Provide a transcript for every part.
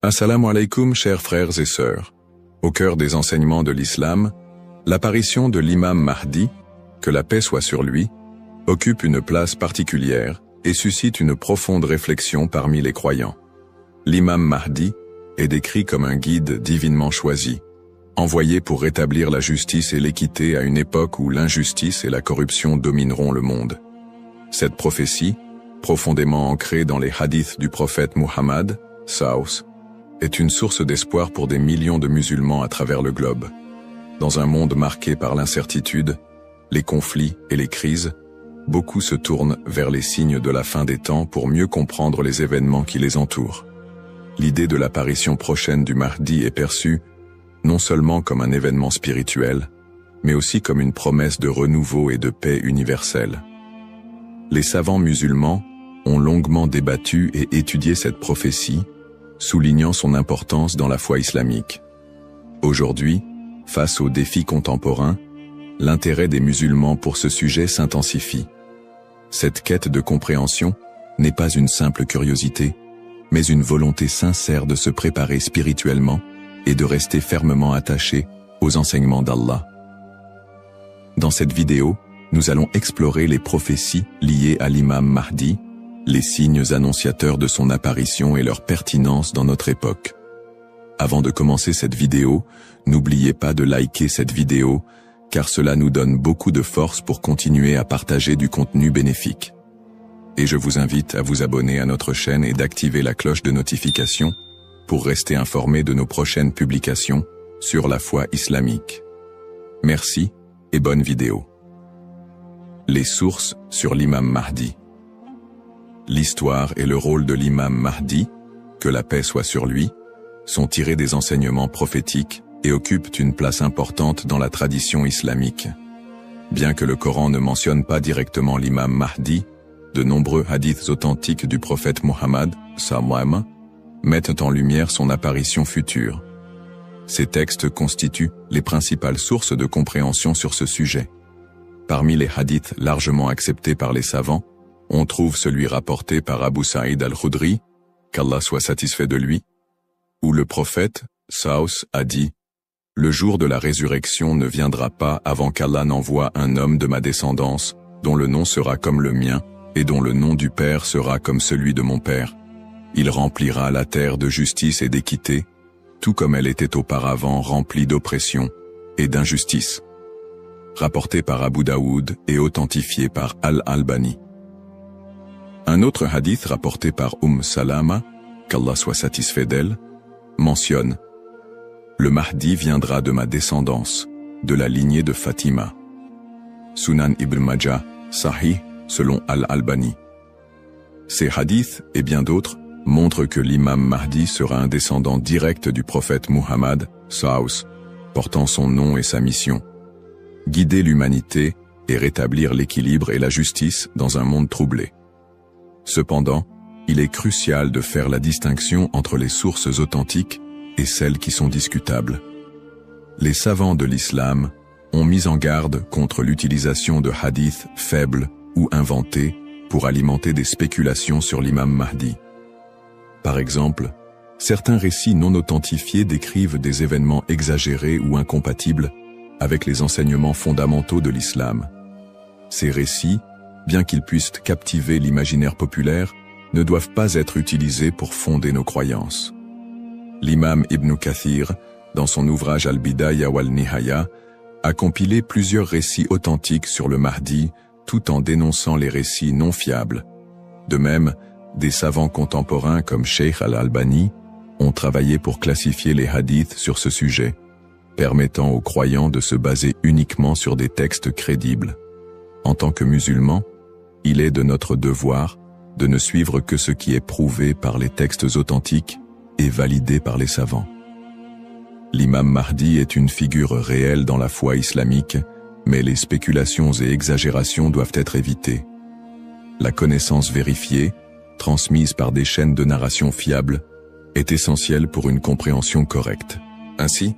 Assalamu alaikum, chers frères et sœurs. Au cœur des enseignements de l'islam, l'apparition de l'imam Mahdi, que la paix soit sur lui, occupe une place particulière et suscite une profonde réflexion parmi les croyants. L'imam Mahdi est décrit comme un guide divinement choisi, envoyé pour rétablir la justice et l'équité à une époque où l'injustice et la corruption domineront le monde. Cette prophétie, profondément ancrée dans les hadiths du prophète Muhammad, Saus, est une source d'espoir pour des millions de musulmans à travers le globe. Dans un monde marqué par l'incertitude, les conflits et les crises, beaucoup se tournent vers les signes de la fin des temps pour mieux comprendre les événements qui les entourent. L'idée de l'apparition prochaine du Mahdi est perçue non seulement comme un événement spirituel, mais aussi comme une promesse de renouveau et de paix universelle. Les savants musulmans ont longuement débattu et étudié cette prophétie, soulignant son importance dans la foi islamique. Aujourd'hui, face aux défis contemporains, l'intérêt des musulmans pour ce sujet s'intensifie. Cette quête de compréhension n'est pas une simple curiosité, mais une volonté sincère de se préparer spirituellement et de rester fermement attaché aux enseignements d'Allah. Dans cette vidéo, nous allons explorer les prophéties liées à l'imam Mahdi, les signes annonciateurs de son apparition et leur pertinence dans notre époque. Avant de commencer cette vidéo, n'oubliez pas de liker cette vidéo, car cela nous donne beaucoup de force pour continuer à partager du contenu bénéfique. Et je vous invite à vous abonner à notre chaîne et d'activer la cloche de notification pour rester informé de nos prochaines publications sur la foi islamique. Merci et bonne vidéo. Les sources sur l'imam Mahdi. L'histoire et le rôle de l'imam Mahdi, que la paix soit sur lui, sont tirés des enseignements prophétiques et occupent une place importante dans la tradition islamique. Bien que le Coran ne mentionne pas directement l'imam Mahdi, de nombreux hadiths authentiques du prophète Muhammad, sallam, mettent en lumière son apparition future. Ces textes constituent les principales sources de compréhension sur ce sujet. Parmi les hadiths largement acceptés par les savants, on trouve celui rapporté par Abu Saïd al-Khudri, qu'Allah soit satisfait de lui, où le prophète, Saus, a dit « Le jour de la résurrection ne viendra pas avant qu'Allah n'envoie un homme de ma descendance, dont le nom sera comme le mien, et dont le nom du Père sera comme celui de mon Père. Il remplira la terre de justice et d'équité, tout comme elle était auparavant remplie d'oppression et d'injustice. » Rapporté par Abu Daoud et authentifié par Al-Albani. Un autre hadith rapporté par Salama, qu'Allah soit satisfait d'elle, mentionne « Le Mahdi viendra de ma descendance, de la lignée de Fatima. » Sunan Ibn Majah, Sahih, selon Al-Albani. Ces hadiths et bien d'autres montrent que l'imam Mahdi sera un descendant direct du prophète Muhammad, Saus, portant son nom et sa mission. Guider l'humanité et rétablir l'équilibre et la justice dans un monde troublé. Cependant, il est crucial de faire la distinction entre les sources authentiques et celles qui sont discutables. Les savants de l'islam ont mis en garde contre l'utilisation de hadiths faibles ou inventés pour alimenter des spéculations sur l'imam Mahdi. Par exemple, certains récits non authentifiés décrivent des événements exagérés ou incompatibles avec les enseignements fondamentaux de l'islam. Ces récits, bien qu'ils puissent captiver l'imaginaire populaire, ne doivent pas être utilisés pour fonder nos croyances. L'imam Ibn Kathir, dans son ouvrage Al-Bidaya wal-Nihaya, a compilé plusieurs récits authentiques sur le Mahdi, tout en dénonçant les récits non fiables. De même, des savants contemporains comme Sheikh Al-Albani ont travaillé pour classifier les hadiths sur ce sujet, permettant aux croyants de se baser uniquement sur des textes crédibles. En tant que musulmans, il est de notre devoir de ne suivre que ce qui est prouvé par les textes authentiques et validé par les savants. L'imam Mahdi est une figure réelle dans la foi islamique, mais les spéculations et exagérations doivent être évitées. La connaissance vérifiée, transmise par des chaînes de narration fiables, est essentielle pour une compréhension correcte. Ainsi,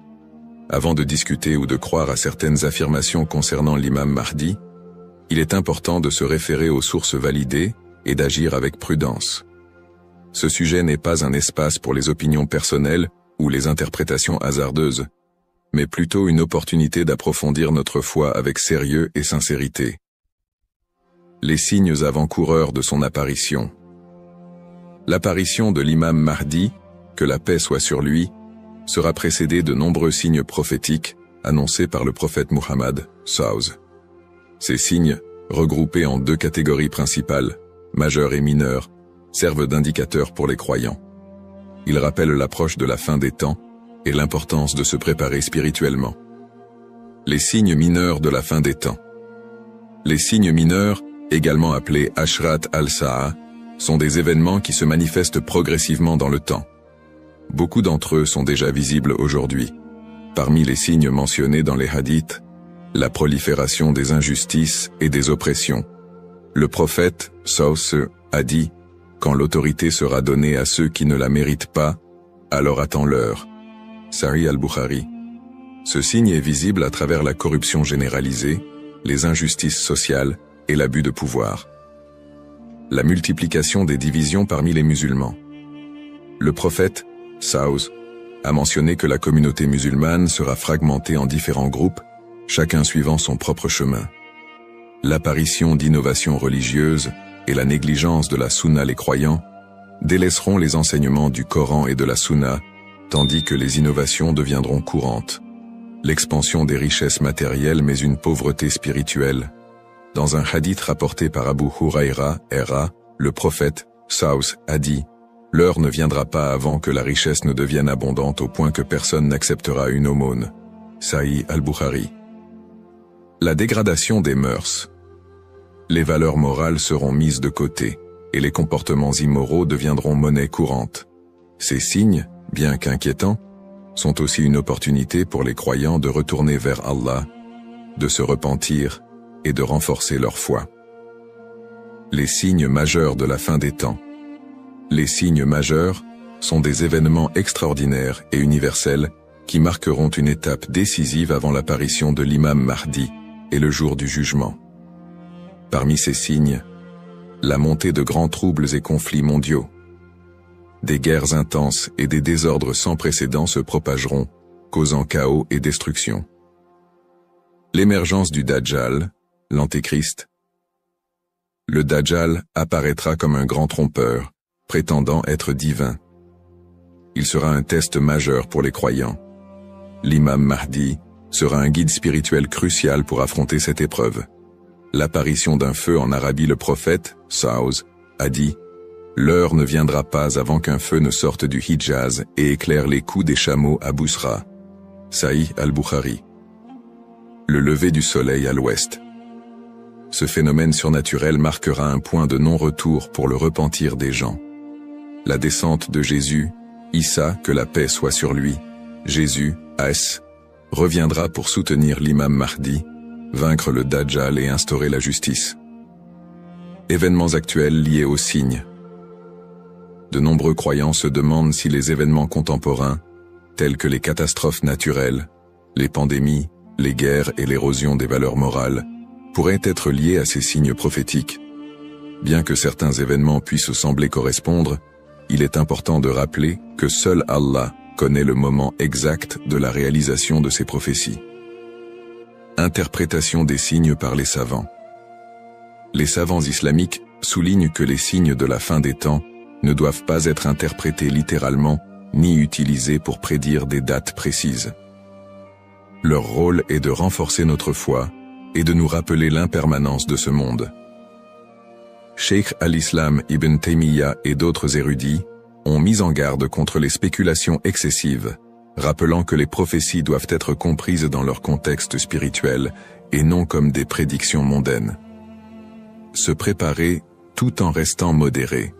avant de discuter ou de croire à certaines affirmations concernant l'imam Mahdi, il est important de se référer aux sources validées et d'agir avec prudence. Ce sujet n'est pas un espace pour les opinions personnelles ou les interprétations hasardeuses, mais plutôt une opportunité d'approfondir notre foi avec sérieux et sincérité. Les signes avant-coureurs de son apparition. L'apparition de l'imam Mahdi, que la paix soit sur lui, sera précédée de nombreux signes prophétiques annoncés par le prophète Muhammad, SAW. Ces signes, regroupés en deux catégories principales, majeurs et mineurs, servent d'indicateurs pour les croyants. Ils rappellent l'approche de la fin des temps et l'importance de se préparer spirituellement. Les signes mineurs de la fin des temps. Les signes mineurs, également appelés Ashrat al-Sa'a, sont des événements qui se manifestent progressivement dans le temps. Beaucoup d'entre eux sont déjà visibles aujourd'hui. Parmi les signes mentionnés dans les hadiths, la prolifération des injustices et des oppressions. Le prophète, SAW, a dit « Quand l'autorité sera donnée à ceux qui ne la méritent pas, alors attends-leur » Sahih al-Bukhari. Ce signe est visible à travers la corruption généralisée, les injustices sociales et l'abus de pouvoir. La multiplication des divisions parmi les musulmans. Le prophète, SAW, a mentionné que la communauté musulmane sera fragmentée en différents groupes, chacun suivant son propre chemin. L'apparition d'innovations religieuses et la négligence de la sunna les croyants délaisseront les enseignements du Coran et de la sunna, tandis que les innovations deviendront courantes. L'expansion des richesses matérielles mais une pauvreté spirituelle. Dans un hadith rapporté par Abu Huraira, R.A., le prophète, SAW, a dit « L'heure ne viendra pas avant que la richesse ne devienne abondante au point que personne n'acceptera une aumône. » Sahih al-Bukhari. La dégradation des mœurs. Les valeurs morales seront mises de côté, et les comportements immoraux deviendront monnaie courante. Ces signes, bien qu'inquiétants, sont aussi une opportunité pour les croyants de retourner vers Allah, de se repentir et de renforcer leur foi. Les signes majeurs de la fin des temps. Les signes majeurs sont des événements extraordinaires et universels qui marqueront une étape décisive avant l'apparition de l'imam Mahdi et le jour du jugement. Parmi ces signes, la montée de grands troubles et conflits mondiaux. Des guerres intenses et des désordres sans précédent se propageront, causant chaos et destruction. L'émergence du Dajjal, l'Antéchrist. Le Dajjal apparaîtra comme un grand trompeur, prétendant être divin. Il sera un test majeur pour les croyants. L'imam Mahdi sera un guide spirituel crucial pour affronter cette épreuve. L'apparition d'un feu en Arabie, le prophète, SAW, a dit « L'heure ne viendra pas avant qu'un feu ne sorte du Hijaz et éclaire les coups des chameaux à Bousra. » Sahih al-Bukhari. Le lever du soleil à l'ouest. Ce phénomène surnaturel marquera un point de non-retour pour le repentir des gens. La descente de Jésus, Issa, que la paix soit sur lui, Jésus, As, reviendra pour soutenir l'imam Mahdi, vaincre le Dajjal et instaurer la justice. Événements actuels liés aux signes. De nombreux croyants se demandent si les événements contemporains, tels que les catastrophes naturelles, les pandémies, les guerres et l'érosion des valeurs morales, pourraient être liés à ces signes prophétiques. Bien que certains événements puissent sembler correspondre, il est important de rappeler que seul Allah connaît le moment exact de la réalisation de ces prophéties. Interprétation des signes par les savants. Les savants islamiques soulignent que les signes de la fin des temps ne doivent pas être interprétés littéralement ni utilisés pour prédire des dates précises. Leur rôle est de renforcer notre foi et de nous rappeler l'impermanence de ce monde. Cheikh al-Islam Ibn Taymiyyah et d'autres érudits ont mis en garde contre les spéculations excessives, rappelant que les prophéties doivent être comprises dans leur contexte spirituel et non comme des prédictions mondaines. Se préparer tout en restant modéré.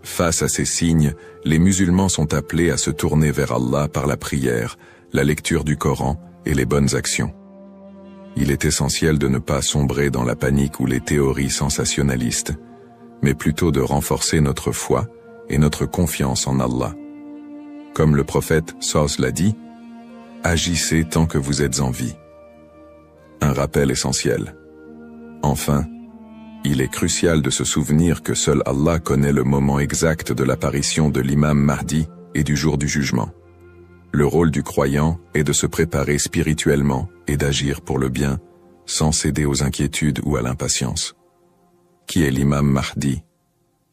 Face à ces signes, les musulmans sont appelés à se tourner vers Allah par la prière, la lecture du Coran et les bonnes actions. Il est essentiel de ne pas sombrer dans la panique ou les théories sensationnalistes, mais plutôt de renforcer notre foi et notre confiance en Allah. Comme le prophète SAW l'a dit, « Agissez tant que vous êtes en vie ». Un rappel essentiel. Enfin, Il est crucial de se souvenir que seul Allah connaît le moment exact de l'apparition de l'imam Mahdi et du jour du jugement. Le rôle du croyant est de se préparer spirituellement et d'agir pour le bien, sans céder aux inquiétudes ou à l'impatience. Qui est l'imam Mahdi?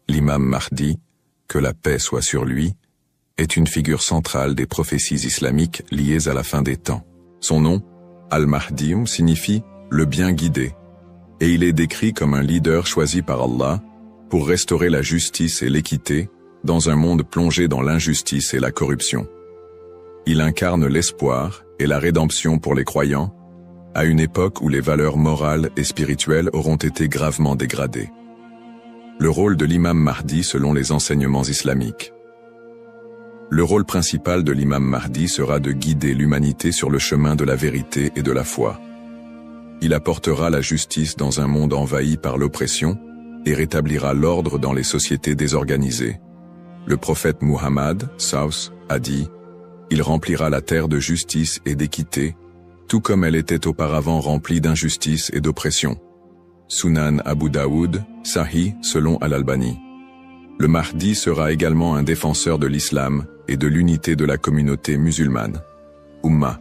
L'imam Mahdi, que la paix soit sur lui, est une figure centrale des prophéties islamiques liées à la fin des temps. Son nom, Al-Mahdi, signifie « le bien guidé », et il est décrit comme un leader choisi par Allah pour restaurer la justice et l'équité dans un monde plongé dans l'injustice et la corruption. Il incarne l'espoir et la rédemption pour les croyants, à une époque où les valeurs morales et spirituelles auront été gravement dégradées. Le rôle de l'imam Mahdi selon les enseignements islamiques. Le rôle principal de l'imam Mahdi sera de guider l'humanité sur le chemin de la vérité et de la foi. Il apportera la justice dans un monde envahi par l'oppression et rétablira l'ordre dans les sociétés désorganisées. Le prophète Muhammad, Saus, a dit « Il remplira la terre de justice et d'équité, tout comme elle était auparavant remplie d'injustice et d'oppression. » Sunan Abu Daoud, Sahih selon Al-Albani. Le Mahdi sera également un défenseur de l'islam et de l'unité de la communauté musulmane. Ummah.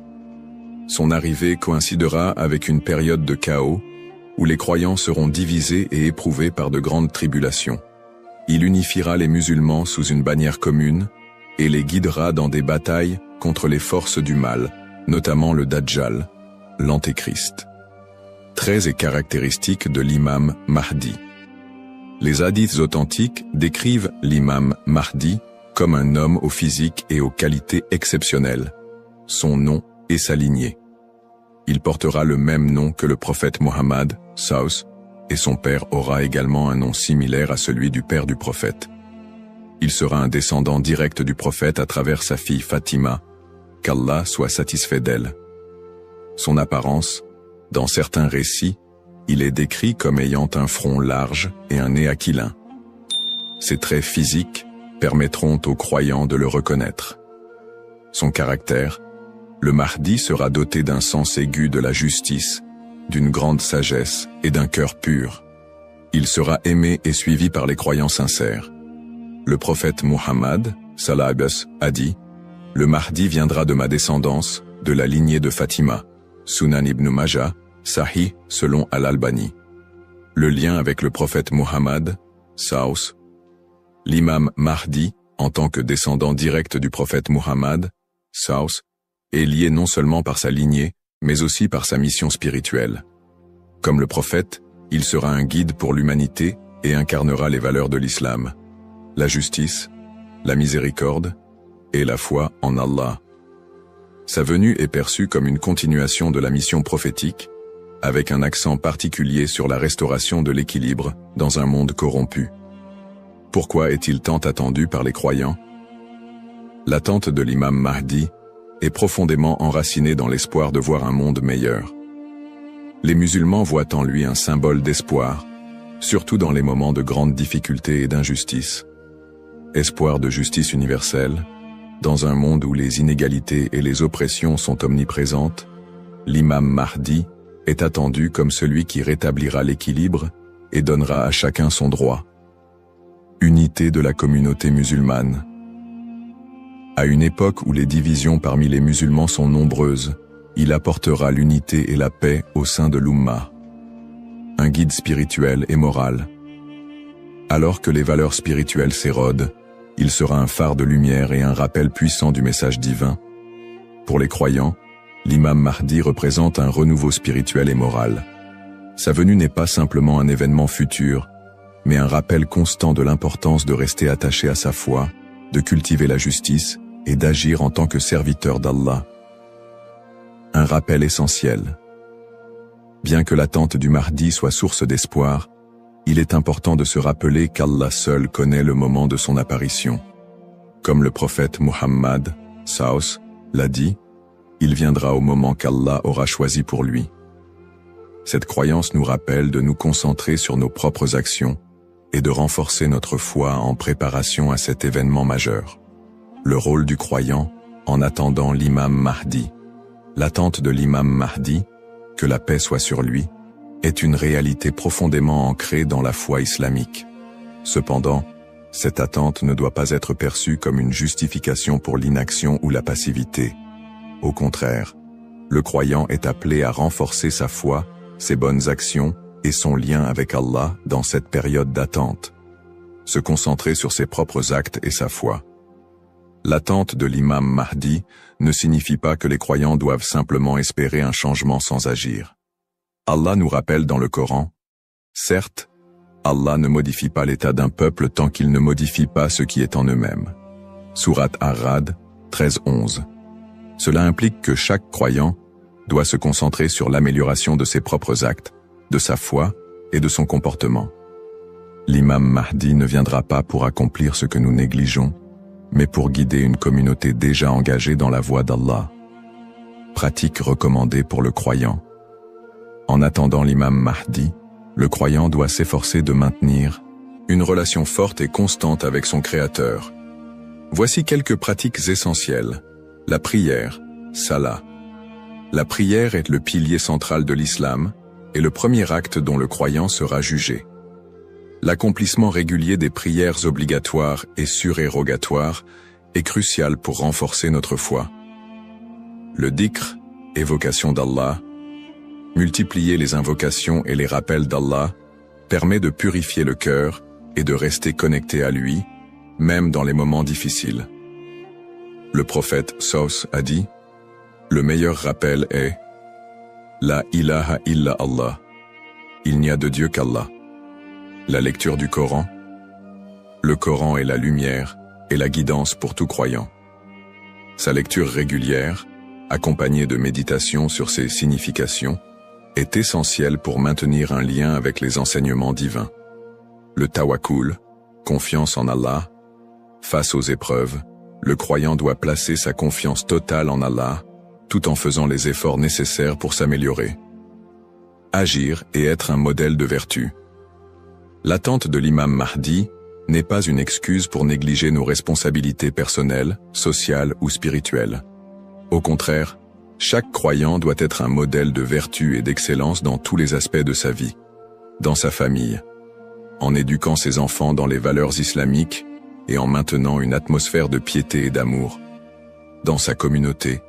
Son arrivée coïncidera avec une période de chaos où les croyants seront divisés et éprouvés par de grandes tribulations. Il unifiera les musulmans sous une bannière commune et les guidera dans des batailles contre les forces du mal, notamment le Dajjal, l'Antéchrist. Traits et caractéristiques de l'imam Mahdi. Les hadiths authentiques décrivent l'imam Mahdi comme un homme au physique et aux qualités exceptionnelles, son nom et sa lignée. Il portera le même nom que le prophète Mohammed, Saus, et son père aura également un nom similaire à celui du père du prophète. Il sera un descendant direct du prophète à travers sa fille Fatima, qu'Allah soit satisfait d'elle. Son apparence, dans certains récits, il est décrit comme ayant un front large et un nez aquilin. Ses traits physiques permettront aux croyants de le reconnaître. Son caractère, le Mahdi sera doté d'un sens aigu de la justice, d'une grande sagesse et d'un cœur pur. Il sera aimé et suivi par les croyants sincères. Le prophète Muhammad, sallallahu a dit « Le Mahdi viendra de ma descendance, de la lignée de Fatima. » Sunan ibn Majah, Sahih selon Al-Albani. Le lien avec le prophète Muhammad, Saus. L'imam Mahdi, en tant que descendant direct du prophète Muhammad, Saus, est lié non seulement par sa lignée, mais aussi par sa mission spirituelle. Comme le prophète, il sera un guide pour l'humanité et incarnera les valeurs de l'islam, la justice, la miséricorde et la foi en Allah. Sa venue est perçue comme une continuation de la mission prophétique, avec un accent particulier sur la restauration de l'équilibre dans un monde corrompu. Pourquoi est-il tant attendu par les croyants? L'attente de l'imam Mahdi est profondément enracinée dans l'espoir de voir un monde meilleur. Les musulmans voient en lui un symbole d'espoir, surtout dans les moments de grandes difficultés et d'injustice. Espoir de justice universelle, dans un monde où les inégalités et les oppressions sont omniprésentes, l'imam Mahdi est attendu comme celui qui rétablira l'équilibre et donnera à chacun son droit. Unité de la communauté musulmane. À une époque où les divisions parmi les musulmans sont nombreuses, il apportera l'unité et la paix au sein de l'Ummah. Un guide spirituel et moral. Alors que les valeurs spirituelles s'érodent, il sera un phare de lumière et un rappel puissant du message divin. Pour les croyants, l'imam Mahdi représente un renouveau spirituel et moral. Sa venue n'est pas simplement un événement futur, mais un rappel constant de l'importance de rester attaché à sa foi, de cultiver la justice et d'agir en tant que serviteur d'Allah. Un rappel essentiel. Bien que l'attente du Mahdi soit source d'espoir, il est important de se rappeler qu'Allah seul connaît le moment de son apparition. Comme le prophète Muhammad, Saus, l'a dit, il viendra au moment qu'Allah aura choisi pour lui. Cette croyance nous rappelle de nous concentrer sur nos propres actions et de renforcer notre foi en préparation à cet événement majeur. Le rôle du croyant en attendant l'imam Mahdi. L'attente de l'imam Mahdi, que la paix soit sur lui, est une réalité profondément ancrée dans la foi islamique. Cependant, cette attente ne doit pas être perçue comme une justification pour l'inaction ou la passivité. Au contraire, le croyant est appelé à renforcer sa foi, ses bonnes actions et son lien avec Allah dans cette période d'attente. Se concentrer sur ses propres actes et sa foi. L'attente de l'imam Mahdi ne signifie pas que les croyants doivent simplement espérer un changement sans agir. Allah nous rappelle dans le Coran, « Certes, Allah ne modifie pas l'état d'un peuple tant qu'il ne modifie pas ce qui est en eux-mêmes. » Sourate Ar-Ra'd 13-11. Cela implique que chaque croyant doit se concentrer sur l'amélioration de ses propres actes, de sa foi et de son comportement. L'imam Mahdi ne viendra pas pour accomplir ce que nous négligeons, mais pour guider une communauté déjà engagée dans la voie d'Allah. Pratique recommandée pour le croyant. En attendant l'imam Mahdi, le croyant doit s'efforcer de maintenir une relation forte et constante avec son Créateur. Voici quelques pratiques essentielles. La prière, salat. La prière est le pilier central de l'islam et le premier acte dont le croyant sera jugé. L'accomplissement régulier des prières obligatoires et surérogatoires est crucial pour renforcer notre foi. Le dhikr, évocation d'Allah, multiplier les invocations et les rappels d'Allah, permet de purifier le cœur et de rester connecté à lui, même dans les moments difficiles. Le prophète Saus a dit, « Le meilleur rappel est « La ilaha illa Allah » Il n'y a de Dieu qu'Allah. La lecture du Coran. Le Coran est la lumière et la guidance pour tout croyant. Sa lecture régulière, accompagnée de méditation sur ses significations, est essentielle pour maintenir un lien avec les enseignements divins. Le tawakkul, confiance en Allah. Face aux épreuves, le croyant doit placer sa confiance totale en Allah, tout en faisant les efforts nécessaires pour s'améliorer. Agir et être un modèle de vertu. L'attente de l'imam Mahdi n'est pas une excuse pour négliger nos responsabilités personnelles, sociales ou spirituelles. Au contraire, chaque croyant doit être un modèle de vertu et d'excellence dans tous les aspects de sa vie. Dans sa famille, en éduquant ses enfants dans les valeurs islamiques et en maintenant une atmosphère de piété et d'amour. Dans sa communauté,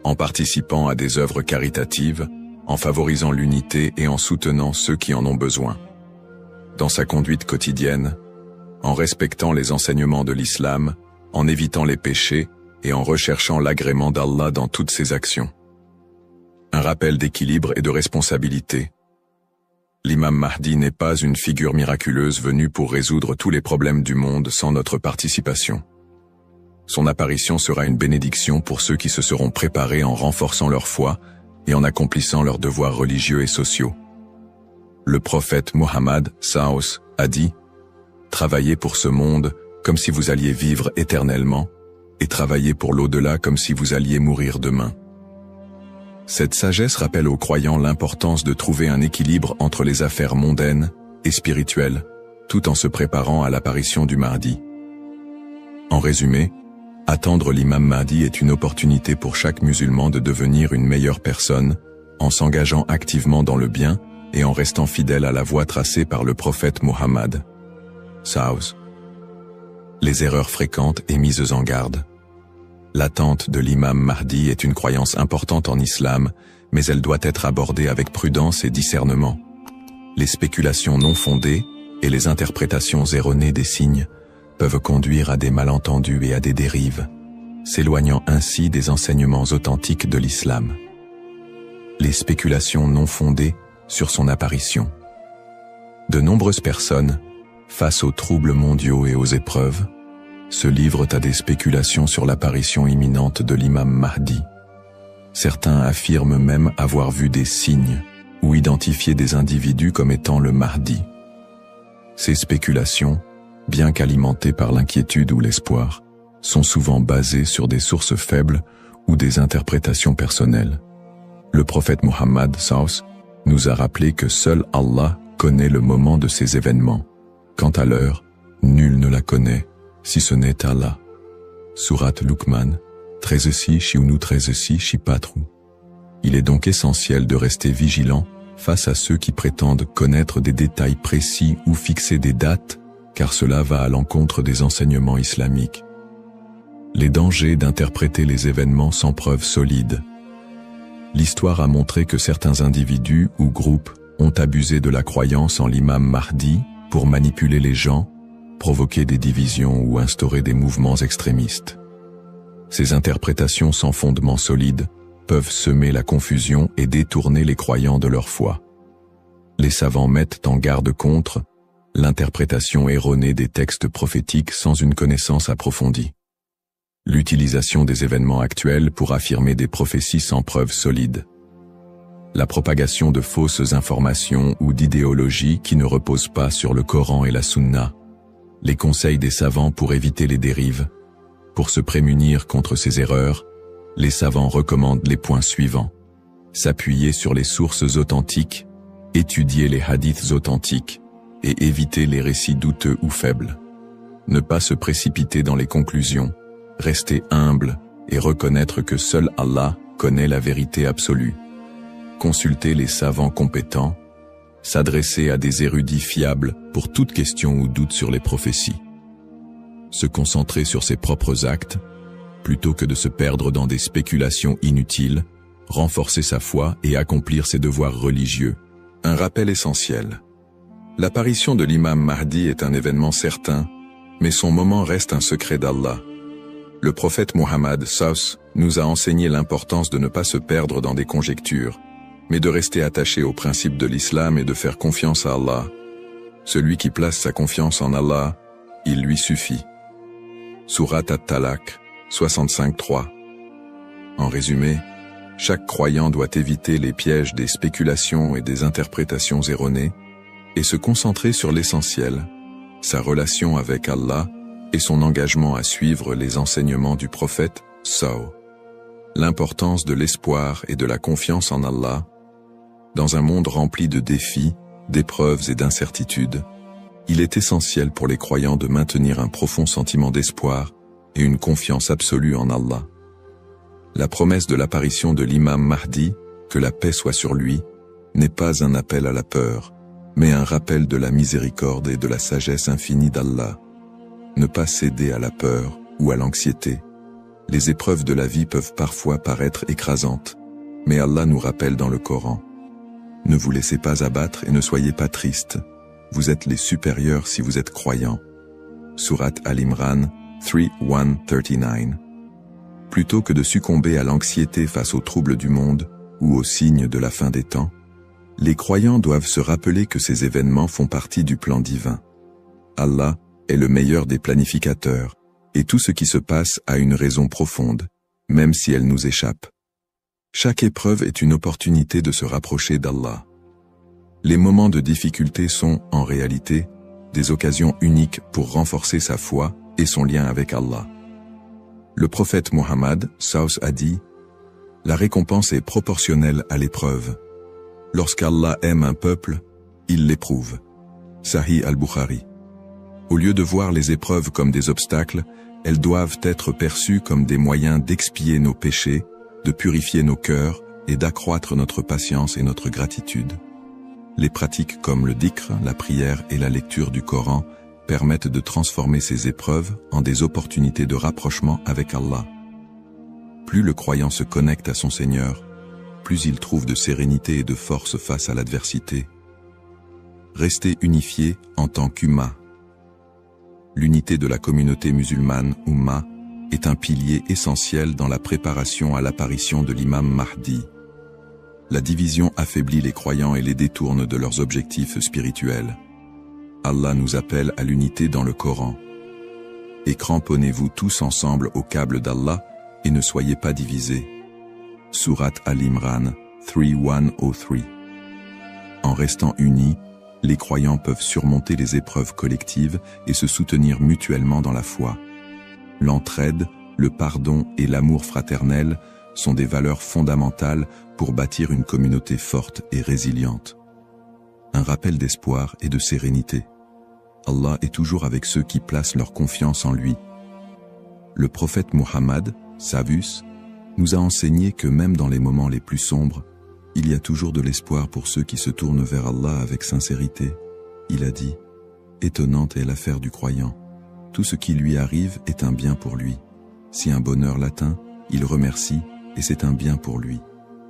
en participant à des œuvres caritatives, en favorisant l'unité et en soutenant ceux qui en ont besoin. Dans sa conduite quotidienne, en respectant les enseignements de l'islam, en évitant les péchés et en recherchant l'agrément d'Allah dans toutes ses actions. Un rappel d'équilibre et de responsabilité. L'imam Mahdi n'est pas une figure miraculeuse venue pour résoudre tous les problèmes du monde sans notre participation. Son apparition sera une bénédiction pour ceux qui se seront préparés en renforçant leur foi et en accomplissant leurs devoirs religieux et sociaux. Le prophète Muhammad Saus a dit « Travaillez pour ce monde comme si vous alliez vivre éternellement, et travaillez pour l'au-delà comme si vous alliez mourir demain. » Cette sagesse rappelle aux croyants l'importance de trouver un équilibre entre les affaires mondaines et spirituelles, tout en se préparant à l'apparition du Mahdi. En résumé, attendre l'imam Mahdi est une opportunité pour chaque musulman de devenir une meilleure personne, en s'engageant activement dans le bien et en restant fidèle à la voie tracée par le prophète Muhammad. Saus. Les erreurs fréquentes et mises en garde. L'attente de l'imam Mahdi est une croyance importante en islam, mais elle doit être abordée avec prudence et discernement. Les spéculations non fondées et les interprétations erronées des signes peuvent conduire à des malentendus et à des dérives, s'éloignant ainsi des enseignements authentiques de l'islam. Les spéculations non fondées sur son apparition. De nombreuses personnes, face aux troubles mondiaux et aux épreuves, se livrent à des spéculations sur l'apparition imminente de l'imam Mahdi. Certains affirment même avoir vu des signes ou identifié des individus comme étant le Mahdi. Ces spéculations, bien qu'alimentées par l'inquiétude ou l'espoir, sont souvent basées sur des sources faibles ou des interprétations personnelles. Le prophète Muhammad Saus nous a rappelé que seul Allah connaît le moment de ces événements. Quant à l'heure, nul ne la connaît, si ce n'est Allah. Sourate Luqman, 13-6 Shiunu 13-6 Shipatru. Il est donc essentiel de rester vigilant face à ceux qui prétendent connaître des détails précis ou fixer des dates, car cela va à l'encontre des enseignements islamiques. Les dangers d'interpréter les événements sans preuves solides. L'histoire a montré que certains individus ou groupes ont abusé de la croyance en l'imam Mahdi pour manipuler les gens, provoquer des divisions ou instaurer des mouvements extrémistes. Ces interprétations sans fondement solide peuvent semer la confusion et détourner les croyants de leur foi. Les savants mettent en garde contre l'interprétation erronée des textes prophétiques sans une connaissance approfondie. L'utilisation des événements actuels pour affirmer des prophéties sans preuves solides. La propagation de fausses informations ou d'idéologies qui ne reposent pas sur le Coran et la Sunna. Les conseils des savants pour éviter les dérives. Pour se prémunir contre ces erreurs, les savants recommandent les points suivants. S'appuyer sur les sources authentiques, étudier les hadiths authentiques et éviter les récits douteux ou faibles. Ne pas se précipiter dans les conclusions, rester humble et reconnaître que seul Allah connaît la vérité absolue. Consulter les savants compétents, s'adresser à des érudits fiables pour toute question ou doute sur les prophéties. Se concentrer sur ses propres actes, plutôt que de se perdre dans des spéculations inutiles, renforcer sa foi et accomplir ses devoirs religieux. Un rappel essentiel. L'apparition de l'imam Mahdi est un événement certain, mais son moment reste un secret d'Allah. Le prophète Muhammad SAW nous a enseigné l'importance de ne pas se perdre dans des conjectures, mais de rester attaché aux principes de l'islam et de faire confiance à Allah. Celui qui place sa confiance en Allah, il lui suffit. Surat At-Talaq, 65-3. En résumé, chaque croyant doit éviter les pièges des spéculations et des interprétations erronées et se concentrer sur l'essentiel, sa relation avec Allah et son engagement à suivre les enseignements du prophète SAW. L'importance de l'espoir et de la confiance en Allah. Dans un monde rempli de défis, d'épreuves et d'incertitudes, il est essentiel pour les croyants de maintenir un profond sentiment d'espoir et une confiance absolue en Allah. La promesse de l'apparition de l'imam Mahdi, que la paix soit sur lui, n'est pas un appel à la peur, mais un rappel de la miséricorde et de la sagesse infinie d'Allah. Ne pas céder à la peur ou à l'anxiété. Les épreuves de la vie peuvent parfois paraître écrasantes, mais Allah nous rappelle dans le Coran. Ne vous laissez pas abattre et ne soyez pas tristes. Vous êtes les supérieurs si vous êtes croyants. Surat Al-Imran 3:139. Plutôt que de succomber à l'anxiété face aux troubles du monde ou aux signes de la fin des temps, les croyants doivent se rappeler que ces événements font partie du plan divin. Allah est le meilleur des planificateurs, et tout ce qui se passe a une raison profonde, même si elle nous échappe. Chaque épreuve est une opportunité de se rapprocher d'Allah. Les moments de difficulté sont, en réalité, des occasions uniques pour renforcer sa foi et son lien avec Allah. Le prophète Muhammad SAW a dit « La récompense est proportionnelle à l'épreuve. Lorsqu'Allah aime un peuple, il l'éprouve. » Sahih al-Bukhari. Au lieu de voir les épreuves comme des obstacles, elles doivent être perçues comme des moyens d'expier nos péchés, de purifier nos cœurs et d'accroître notre patience et notre gratitude. Les pratiques comme le dhikr, la prière et la lecture du Coran permettent de transformer ces épreuves en des opportunités de rapprochement avec Allah. Plus le croyant se connecte à son Seigneur, plus il trouve de sérénité et de force face à l'adversité. Rester unifié en tant qu'Ummah. L'unité de la communauté musulmane, Ummah, est un pilier essentiel dans la préparation à l'apparition de l'imam Mahdi. La division affaiblit les croyants et les détourne de leurs objectifs spirituels. Allah nous appelle à l'unité dans le Coran. Et cramponnez-vous tous ensemble au câble d'Allah et ne soyez pas divisés. Surat Al-Imran 3:103. En restant unis, les croyants peuvent surmonter les épreuves collectives et se soutenir mutuellement dans la foi. L'entraide, le pardon et l'amour fraternel sont des valeurs fondamentales pour bâtir une communauté forte et résiliente. Un rappel d'espoir et de sérénité. Allah est toujours avec ceux qui placent leur confiance en lui. Le prophète Muhammad, Savus, nous a enseigné que même dans les moments les plus sombres, Il y a toujours de l'espoir pour ceux qui se tournent vers Allah avec sincérité. Il a dit, étonnante est l'affaire du croyant. Tout ce qui lui arrive est un bien pour lui. Si un bonheur l'atteint, il remercie, et c'est un bien pour lui.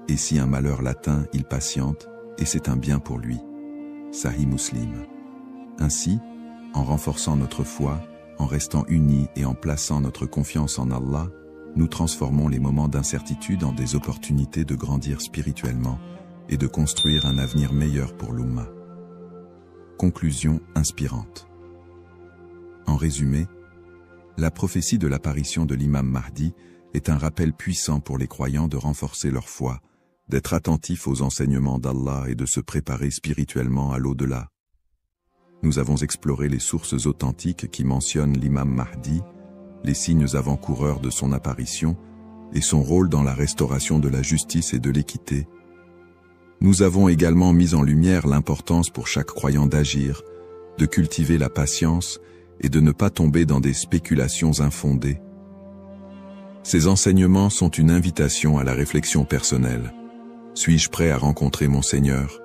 Et si un malheur l'atteint, il patiente, et c'est un bien pour lui. Sahih Muslim. Ainsi, en renforçant notre foi, en restant unis et en plaçant notre confiance en Allah, nous transformons les moments d'incertitude en des opportunités de grandir spirituellement et de construire un avenir meilleur pour l'Ummah. Conclusion inspirante. En résumé, la prophétie de l'apparition de l'imam Mahdi est un rappel puissant pour les croyants de renforcer leur foi, d'être attentifs aux enseignements d'Allah et de se préparer spirituellement à l'au-delà. Nous avons exploré les sources authentiques qui mentionnent l'imam Mahdi, les signes avant-coureurs de son apparition et son rôle dans la restauration de la justice et de l'équité. Nous avons également mis en lumière l'importance pour chaque croyant d'agir, de cultiver la patience et de ne pas tomber dans des spéculations infondées. Ces enseignements sont une invitation à la réflexion personnelle. Suis-je prêt à rencontrer mon Seigneur?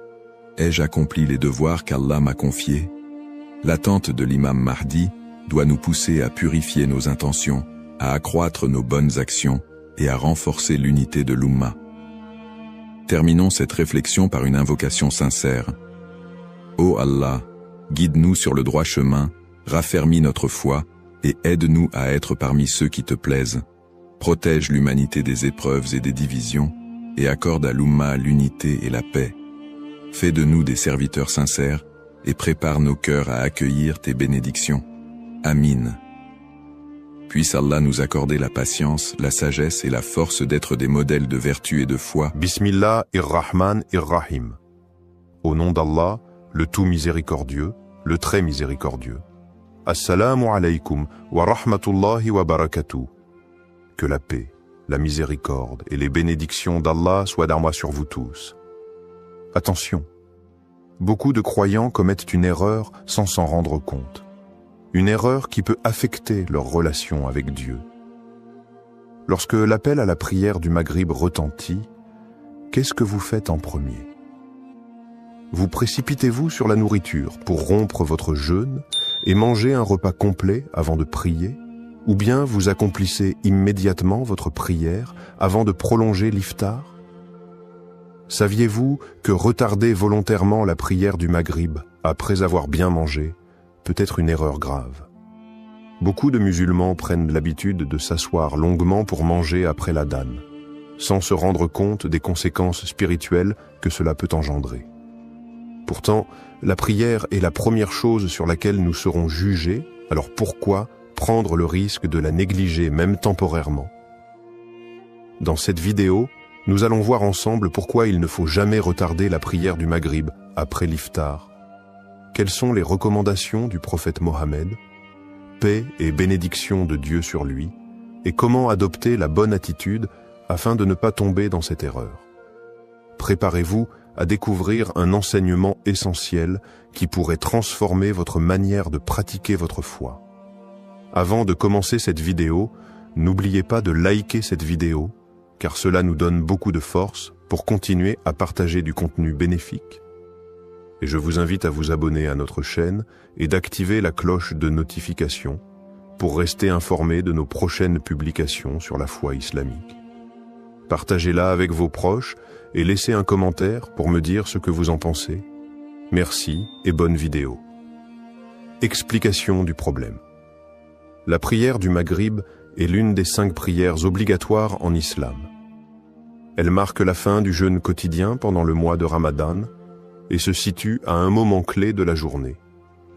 Ai-je accompli les devoirs qu'Allah m'a confiés? L'attente de l'imam Mahdi doit nous pousser à purifier nos intentions, à accroître nos bonnes actions et à renforcer l'unité de l'Ummah. Terminons cette réflexion par une invocation sincère. Ô Allah, guide-nous sur le droit chemin, raffermis notre foi et aide-nous à être parmi ceux qui te plaisent. Protège l'humanité des épreuves et des divisions et accorde à l'Ummah l'unité et la paix. Fais de nous des serviteurs sincères et prépare nos cœurs à accueillir tes bénédictions. Amin. Puisse Allah nous accorder la patience, la sagesse et la force d'être des modèles de vertu et de foi. Bismillahir-Rahman-ir-Rahim. Au nom d'Allah, le tout miséricordieux, le très miséricordieux. Assalamu alaykum wa rahmatullahi wa barakatuh. Que la paix, la miséricorde et les bénédictions d'Allah soient d'armoire sur vous tous. Attention, beaucoup de croyants commettent une erreur sans s'en rendre compte. Une erreur qui peut affecter leur relation avec Dieu. Lorsque l'appel à la prière du Maghrib retentit, qu'est-ce que vous faites en premier? Vous précipitez-vous sur la nourriture pour rompre votre jeûne et manger un repas complet avant de prier? Ou bien vous accomplissez immédiatement votre prière avant de prolonger l'iftar? Saviez-vous que retarder volontairement la prière du Maghrib après avoir bien mangé peut être une erreur grave? Beaucoup de musulmans prennent l'habitude de s'asseoir longuement pour manger après l'adhan, sans se rendre compte des conséquences spirituelles que cela peut engendrer. Pourtant, la prière est la première chose sur laquelle nous serons jugés, alors pourquoi prendre le risque de la négliger même temporairement? Dans cette vidéo, nous allons voir ensemble pourquoi il ne faut jamais retarder la prière du Maghrib après l'iftar. Quelles sont les recommandations du prophète Mohammed? Paix et bénédiction de Dieu sur lui, et comment adopter la bonne attitude afin de ne pas tomber dans cette erreur. Préparez-vous à découvrir un enseignement essentiel qui pourrait transformer votre manière de pratiquer votre foi. Avant de commencer cette vidéo, n'oubliez pas de liker cette vidéo, car cela nous donne beaucoup de force pour continuer à partager du contenu bénéfique. Et je vous invite à vous abonner à notre chaîne et d'activer la cloche de notification pour rester informé de nos prochaines publications sur la foi islamique. Partagez-la avec vos proches et laissez un commentaire pour me dire ce que vous en pensez. Merci et bonne vidéo. Explication du problème. La prière du Maghrib est l'une des 5 prières obligatoires en islam. Elle marque la fin du jeûne quotidien pendant le mois de Ramadan et se situe à un moment clé de la journée,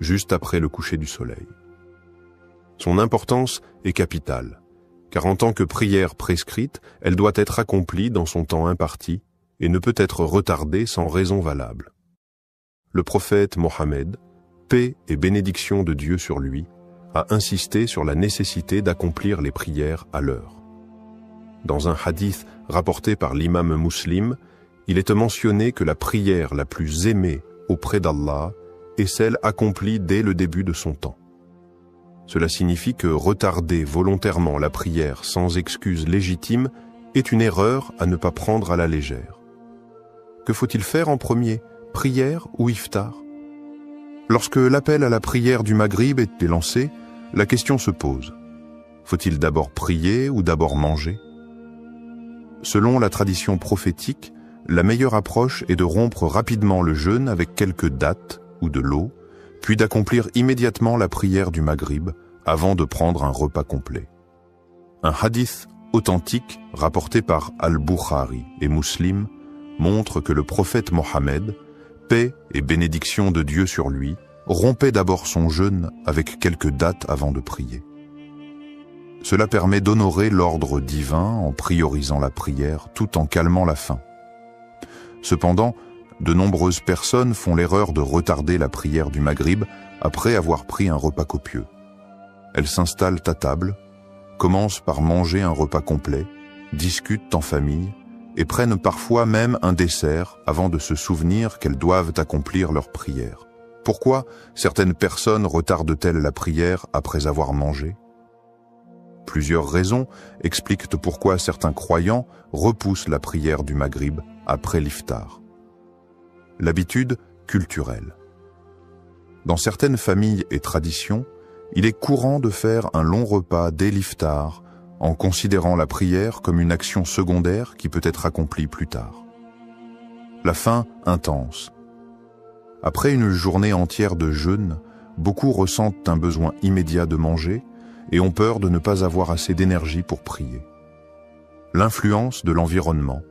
juste après le coucher du soleil. Son importance est capitale, car en tant que prière prescrite, elle doit être accomplie dans son temps imparti et ne peut être retardée sans raison valable. Le prophète Mohammed, paix et bénédiction de Dieu sur lui, a insisté sur la nécessité d'accomplir les prières à l'heure. Dans un hadith rapporté par l'imam Muslim, il est mentionné que la prière la plus aimée auprès d'Allah est celle accomplie dès le début de son temps. Cela signifie que retarder volontairement la prière sans excuse légitime est une erreur à ne pas prendre à la légère. Que faut-il faire en premier, prière ou iftar? Lorsque l'appel à la prière du Maghrib est lancé, la question se pose. Faut-il d'abord prier ou d'abord manger? Selon la tradition prophétique, la meilleure approche est de rompre rapidement le jeûne avec quelques dattes ou de l'eau, puis d'accomplir immédiatement la prière du Maghrib avant de prendre un repas complet. Un hadith authentique rapporté par Al-Bukhari et Muslim montre que le prophète Mohammed, paix et bénédiction de Dieu sur lui, rompait d'abord son jeûne avec quelques dattes avant de prier. Cela permet d'honorer l'ordre divin en priorisant la prière tout en calmant la faim. Cependant, de nombreuses personnes font l'erreur de retarder la prière du Maghrib après avoir pris un repas copieux. Elles s'installent à table, commencent par manger un repas complet, discutent en famille et prennent parfois même un dessert avant de se souvenir qu'elles doivent accomplir leur prière. Pourquoi certaines personnes retardent-elles la prière après avoir mangé? Plusieurs raisons expliquent pourquoi certains croyants repoussent la prière du Maghrib après l'iftar. L'habitude culturelle. Dans certaines familles et traditions, il est courant de faire un long repas dès l'iftar, en considérant la prière comme une action secondaire qui peut être accomplie plus tard. La faim intense. Après une journée entière de jeûne, beaucoup ressentent un besoin immédiat de manger et ont peur de ne pas avoir assez d'énergie pour prier. L'influence de l'environnement.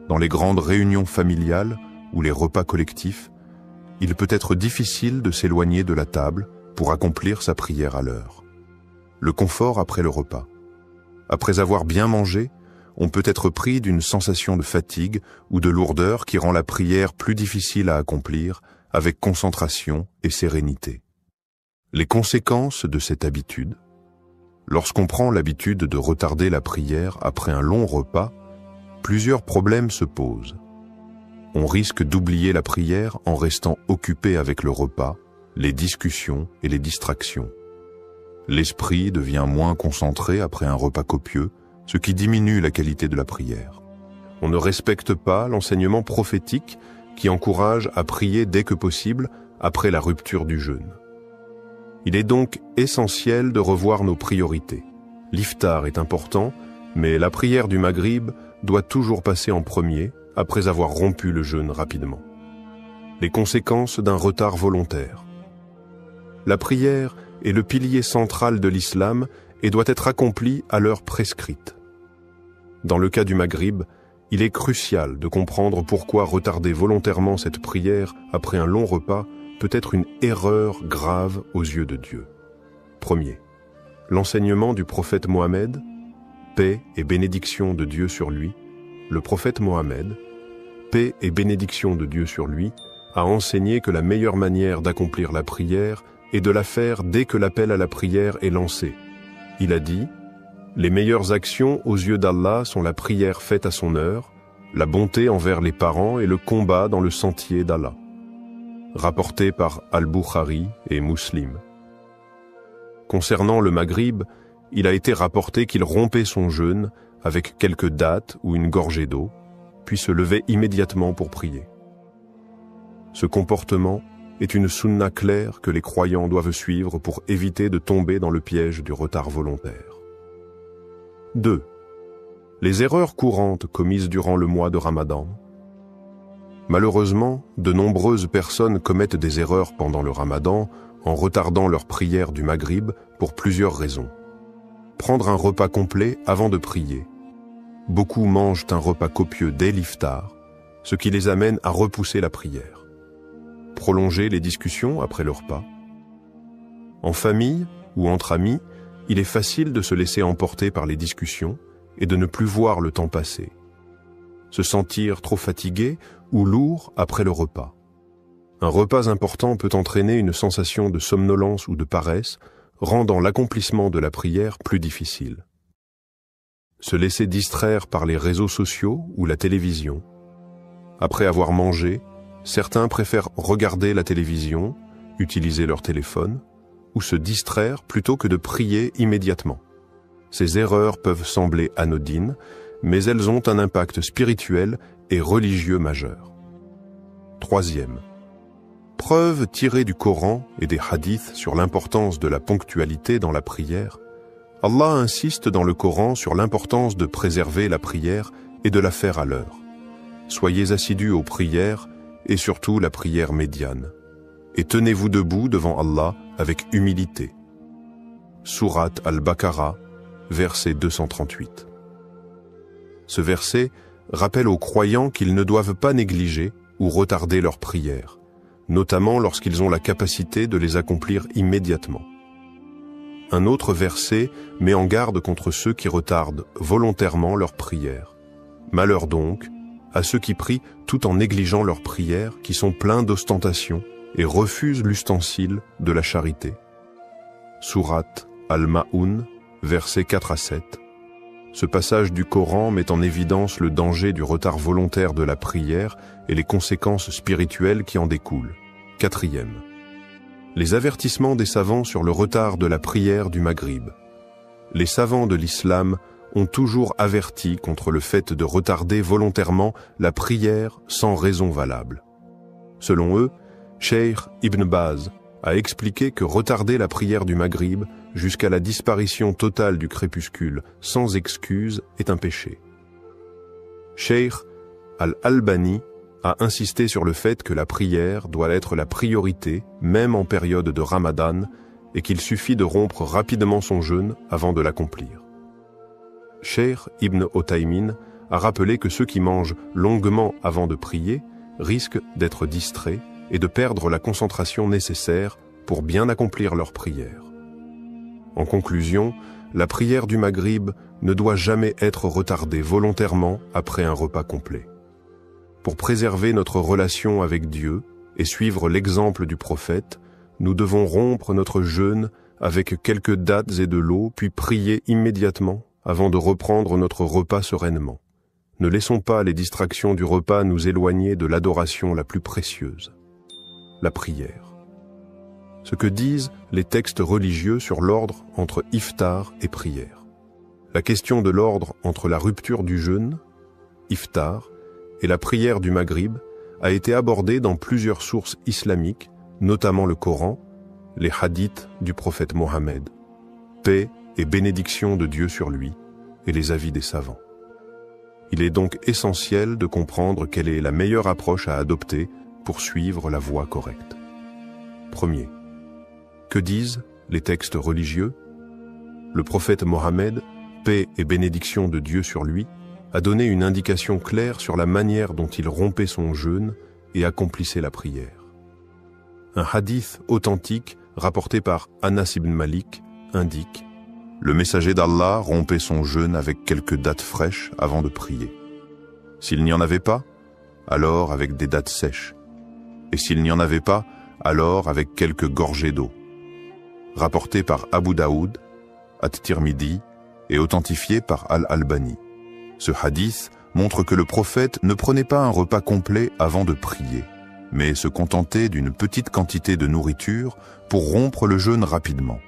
Dans les grandes réunions familiales ou les repas collectifs, il peut être difficile de s'éloigner de la table pour accomplir sa prière à l'heure. Le confort après le repas. Après avoir bien mangé, on peut être pris d'une sensation de fatigue ou de lourdeur qui rend la prière plus difficile à accomplir avec concentration et sérénité. Les conséquences de cette habitude. Lorsqu'on prend l'habitude de retarder la prière après un long repas, plusieurs problèmes se posent. On risque d'oublier la prière en restant occupé avec le repas, les discussions et les distractions. L'esprit devient moins concentré après un repas copieux, ce qui diminue la qualité de la prière. On ne respecte pas l'enseignement prophétique qui encourage à prier dès que possible après la rupture du jeûne. Il est donc essentiel de revoir nos priorités. L'iftar est important, mais la prière du Maghrib doit toujours passer en premier après avoir rompu le jeûne rapidement. Les conséquences d'un retard volontaire. La prière est le pilier central de l'islam et doit être accomplie à l'heure prescrite. Dans le cas du Maghrib, il est crucial de comprendre pourquoi retarder volontairement cette prière après un long repas peut être une erreur grave aux yeux de Dieu. Premier, l'enseignement du prophète Mohammed, paix et bénédiction de Dieu sur lui. Le prophète Mohammed, paix et bénédiction de Dieu sur lui, a enseigné que la meilleure manière d'accomplir la prière est de la faire dès que l'appel à la prière est lancé. Il a dit « Les meilleures actions aux yeux d'Allah sont la prière faite à son heure, la bonté envers les parents et le combat dans le sentier d'Allah. » Rapporté par Al-Bukhari et Muslim. Concernant le Maghrib, il a été rapporté qu'il rompait son jeûne avec quelques dattes ou une gorgée d'eau, puis se levait immédiatement pour prier. Ce comportement est une sunna claire que les croyants doivent suivre pour éviter de tomber dans le piège du retard volontaire. 2. Les erreurs courantes commises durant le mois de Ramadan. Malheureusement, de nombreuses personnes commettent des erreurs pendant le Ramadan en retardant leur prière du Maghrib pour plusieurs raisons. Prendre un repas complet avant de prier. Beaucoup mangent un repas copieux dès l'iftar, ce qui les amène à repousser la prière. Prolonger les discussions après le repas. En famille ou entre amis, il est facile de se laisser emporter par les discussions et de ne plus voir le temps passer. Se sentir trop fatigué ou lourd après le repas. Un repas important peut entraîner une sensation de somnolence ou de paresse, rendant l'accomplissement de la prière plus difficile. Se laisser distraire par les réseaux sociaux ou la télévision. Après avoir mangé, certains préfèrent regarder la télévision, utiliser leur téléphone, ou se distraire plutôt que de prier immédiatement. Ces erreurs peuvent sembler anodines, mais elles ont un impact spirituel et religieux majeur. Troisième. Preuve tirée du Coran et des hadiths sur l'importance de la ponctualité dans la prière, Allah insiste dans le Coran sur l'importance de préserver la prière et de la faire à l'heure. Soyez assidus aux prières et surtout la prière médiane. Et tenez-vous debout devant Allah avec humilité. Sourate Al-Baqarah, verset 238. Ce verset rappelle aux croyants qu'ils ne doivent pas négliger ou retarder leurs prières, notamment lorsqu'ils ont la capacité de les accomplir immédiatement. Un autre verset met en garde contre ceux qui retardent volontairement leurs prières. Malheur donc à ceux qui prient tout en négligeant leurs prières, qui sont pleins d'ostentation et refusent l'ustensile de la charité. Sourate Al-Ma'un, versets 4 à 7. Ce passage du Coran met en évidence le danger du retard volontaire de la prière et les conséquences spirituelles qui en découlent. Quatrième. Les avertissements des savants sur le retard de la prière du Maghrib. Les savants de l'islam ont toujours averti contre le fait de retarder volontairement la prière sans raison valable. Selon eux, Cheikh Ibn Baz a expliqué que retarder la prière du Maghrib jusqu'à la disparition totale du crépuscule sans excuse est un péché. Cheikh Al-Albani a insisté sur le fait que la prière doit être la priorité, même en période de Ramadan, et qu'il suffit de rompre rapidement son jeûne avant de l'accomplir. Cheikh Ibn Othaymin a rappelé que ceux qui mangent longuement avant de prier risquent d'être distraits et de perdre la concentration nécessaire pour bien accomplir leur prière. En conclusion, la prière du Maghrib ne doit jamais être retardée volontairement après un repas complet. Pour préserver notre relation avec Dieu et suivre l'exemple du prophète, nous devons rompre notre jeûne avec quelques dattes et de l'eau, puis prier immédiatement avant de reprendre notre repas sereinement. Ne laissons pas les distractions du repas nous éloigner de l'adoration la plus précieuse, la prière. Ce que disent les textes religieux sur l'ordre entre iftar et prière. La question de l'ordre entre la rupture du jeûne, iftar, et la prière du Maghrib a été abordée dans plusieurs sources islamiques, notamment le Coran, les hadiths du prophète Mohammed, paix et bénédiction de Dieu sur lui, et les avis des savants. Il est donc essentiel de comprendre quelle est la meilleure approche à adopter pour suivre la voie correcte. Premier. Que disent les textes religieux? Le prophète Mohammed, paix et bénédiction de Dieu sur lui, a donné une indication claire sur la manière dont il rompait son jeûne et accomplissait la prière. Un hadith authentique rapporté par Anas ibn Malik indique: le messager d'Allah rompait son jeûne avec quelques dattes fraîches avant de prier. S'il n'y en avait pas, alors avec des dattes sèches. Et s'il n'y en avait pas, alors avec quelques gorgées d'eau. Rapporté par Abu Daoud, At-Tirmidhi et authentifié par Al-Albani. Ce hadith montre que le prophète ne prenait pas un repas complet avant de prier, mais se contentait d'une petite quantité de nourriture pour rompre le jeûne rapidement,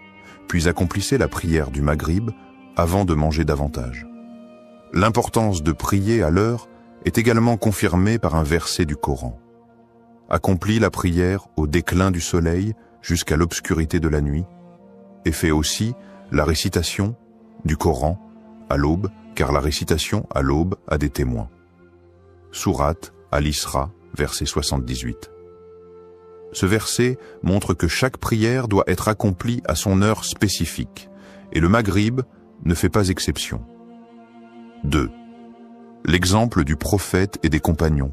puis accomplissait la prière du Maghrib avant de manger davantage. L'importance de prier à l'heure est également confirmée par un verset du Coran. Accomplis la prière au déclin du soleil jusqu'à l'obscurité de la nuit, et fais aussi la récitation du Coran à l'aube, car la récitation à l'aube a des témoins. Sourate Al-Isra, verset 78. Ce verset montre que chaque prière doit être accomplie à son heure spécifique, et le Maghrib ne fait pas exception. 2. L'exemple du prophète et des compagnons.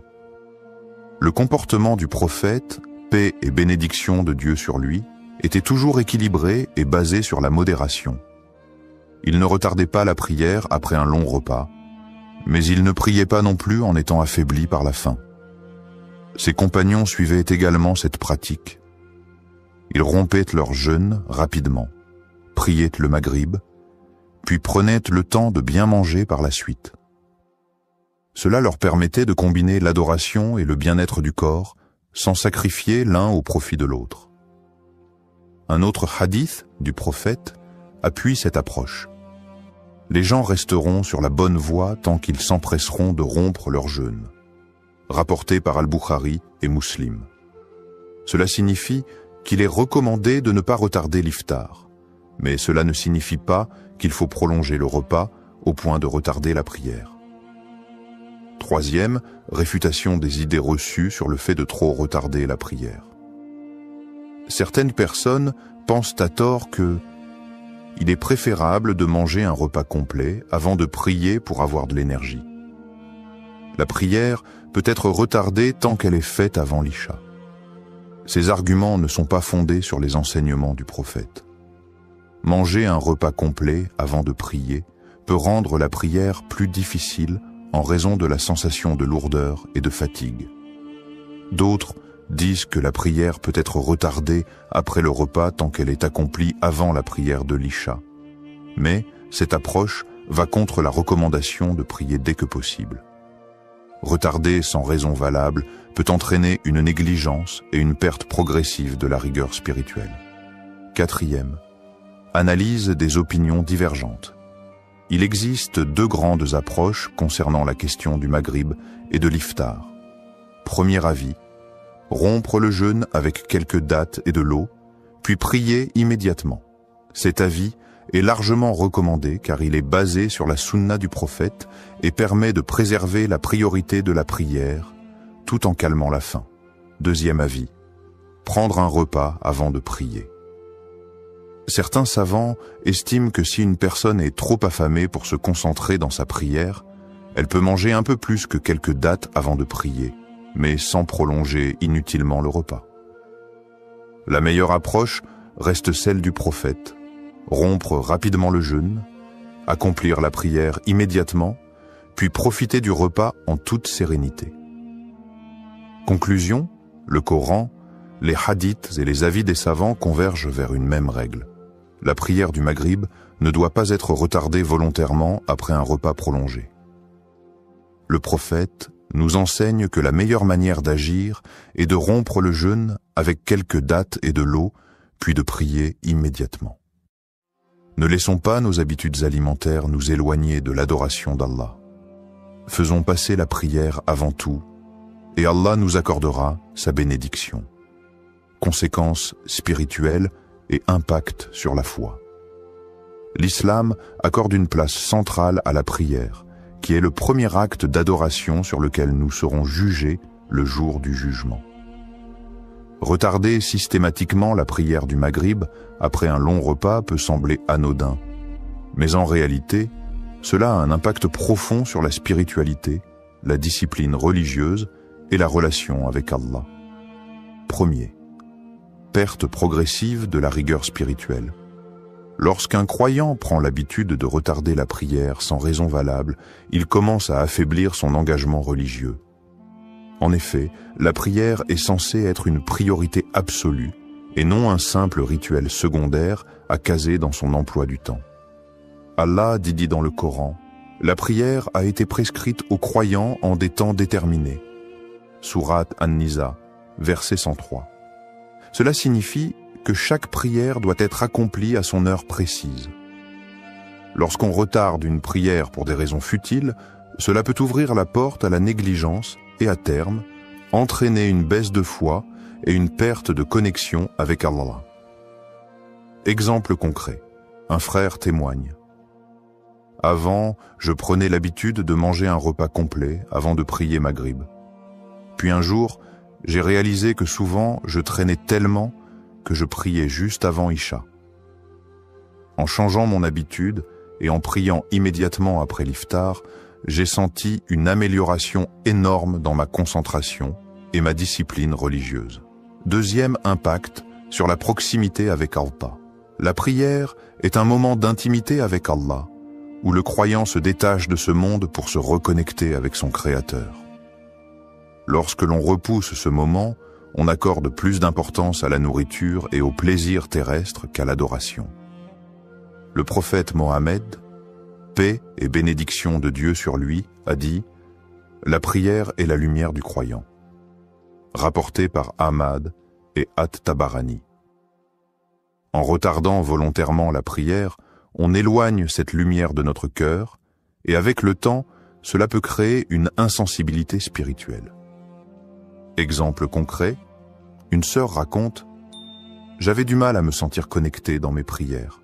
Le comportement du prophète, paix et bénédiction de Dieu sur lui, était toujours équilibré et basé sur la modération. Il ne retardait pas la prière après un long repas, mais il ne priait pas non plus en étant affaibli par la faim. Ses compagnons suivaient également cette pratique. Ils rompaient leur jeûne rapidement, priaient le Maghrib, puis prenaient le temps de bien manger par la suite. Cela leur permettait de combiner l'adoration et le bien-être du corps, sans sacrifier l'un au profit de l'autre. Un autre hadith du prophète appuie cette approche. Les gens resteront sur la bonne voie tant qu'ils s'empresseront de rompre leur jeûne. rapporté par Al-Bukhari et Muslim. Cela signifie qu'il est recommandé de ne pas retarder l'iftar, mais cela ne signifie pas qu'il faut prolonger le repas au point de retarder la prière. Troisième, réfutation des idées reçues sur le fait de trop retarder la prière. Certaines personnes pensent à tort que il est préférable de manger un repas complet avant de prier pour avoir de l'énergie. La prière peut être retardée tant qu'elle est faite avant l'Isha. Ces arguments ne sont pas fondés sur les enseignements du prophète. Manger un repas complet avant de prier peut rendre la prière plus difficile en raison de la sensation de lourdeur et de fatigue. D'autres disent que la prière peut être retardée après le repas tant qu'elle est accomplie avant la prière de l'Isha. Mais cette approche va contre la recommandation de prier dès que possible. Retarder sans raison valable peut entraîner une négligence et une perte progressive de la rigueur spirituelle. Quatrième, analyse des opinions divergentes. Il existe deux grandes approches concernant la question du Maghrib et de l'iftar. Premier avis, rompre le jeûne avec quelques dattes et de l'eau, puis prier immédiatement. Cet avis est largement recommandé car il est basé sur la sunna du prophète et permet de préserver la priorité de la prière tout en calmant la faim. Deuxième avis, prendre un repas avant de prier. Certains savants estiment que si une personne est trop affamée pour se concentrer dans sa prière, elle peut manger un peu plus que quelques dattes avant de prier, mais sans prolonger inutilement le repas. La meilleure approche reste celle du prophète, rompre rapidement le jeûne, accomplir la prière immédiatement, puis profiter du repas en toute sérénité. Conclusion, le Coran, les hadiths et les avis des savants convergent vers une même règle. La prière du Maghrib ne doit pas être retardée volontairement après un repas prolongé. Le prophète nous enseigne que la meilleure manière d'agir est de rompre le jeûne avec quelques dattes et de l'eau, puis de prier immédiatement. Ne laissons pas nos habitudes alimentaires nous éloigner de l'adoration d'Allah. Faisons passer la prière avant tout, et Allah nous accordera sa bénédiction. Conséquences spirituelles et impact sur la foi. L'islam accorde une place centrale à la prière, qui est le premier acte d'adoration sur lequel nous serons jugés le jour du jugement. Retarder systématiquement la prière du Maghrib après un long repas peut sembler anodin, mais en réalité, cela a un impact profond sur la spiritualité, la discipline religieuse et la relation avec Allah. Premier, perte progressive de la rigueur spirituelle. Lorsqu'un croyant prend l'habitude de retarder la prière sans raison valable, il commence à affaiblir son engagement religieux. En effet, la prière est censée être une priorité absolue et non un simple rituel secondaire à caser dans son emploi du temps. Allah dit dans le Coran, « La prière a été prescrite aux croyants en des temps déterminés. » Sourate An-Nisa, verset 103. Cela signifie que chaque prière doit être accomplie à son heure précise. Lorsqu'on retarde une prière pour des raisons futiles, cela peut ouvrir la porte à la négligence et à terme, entraîner une baisse de foi et une perte de connexion avec Allah. Exemple concret, un frère témoigne. Avant, je prenais l'habitude de manger un repas complet avant de prier Maghrib. Puis un jour, j'ai réalisé que souvent je traînais tellement que je priais juste avant Isha. En changeant mon habitude et en priant immédiatement après l'iftar, j'ai senti une amélioration énorme dans ma concentration et ma discipline religieuse. Deuxième impact sur la proximité avec Allah. La prière est un moment d'intimité avec Allah, où le croyant se détache de ce monde pour se reconnecter avec son Créateur. Lorsque l'on repousse ce moment, on accorde plus d'importance à la nourriture et au plaisir terrestre qu'à l'adoration. Le prophète Mohammed, paix et bénédiction de Dieu sur lui, a dit « La prière est la lumière du croyant », rapporté par Ahmad et At-Tabarani. En retardant volontairement la prière, on éloigne cette lumière de notre cœur, et avec le temps, cela peut créer une insensibilité spirituelle. Exemple concret, une sœur raconte « J'avais du mal à me sentir connecté dans mes prières.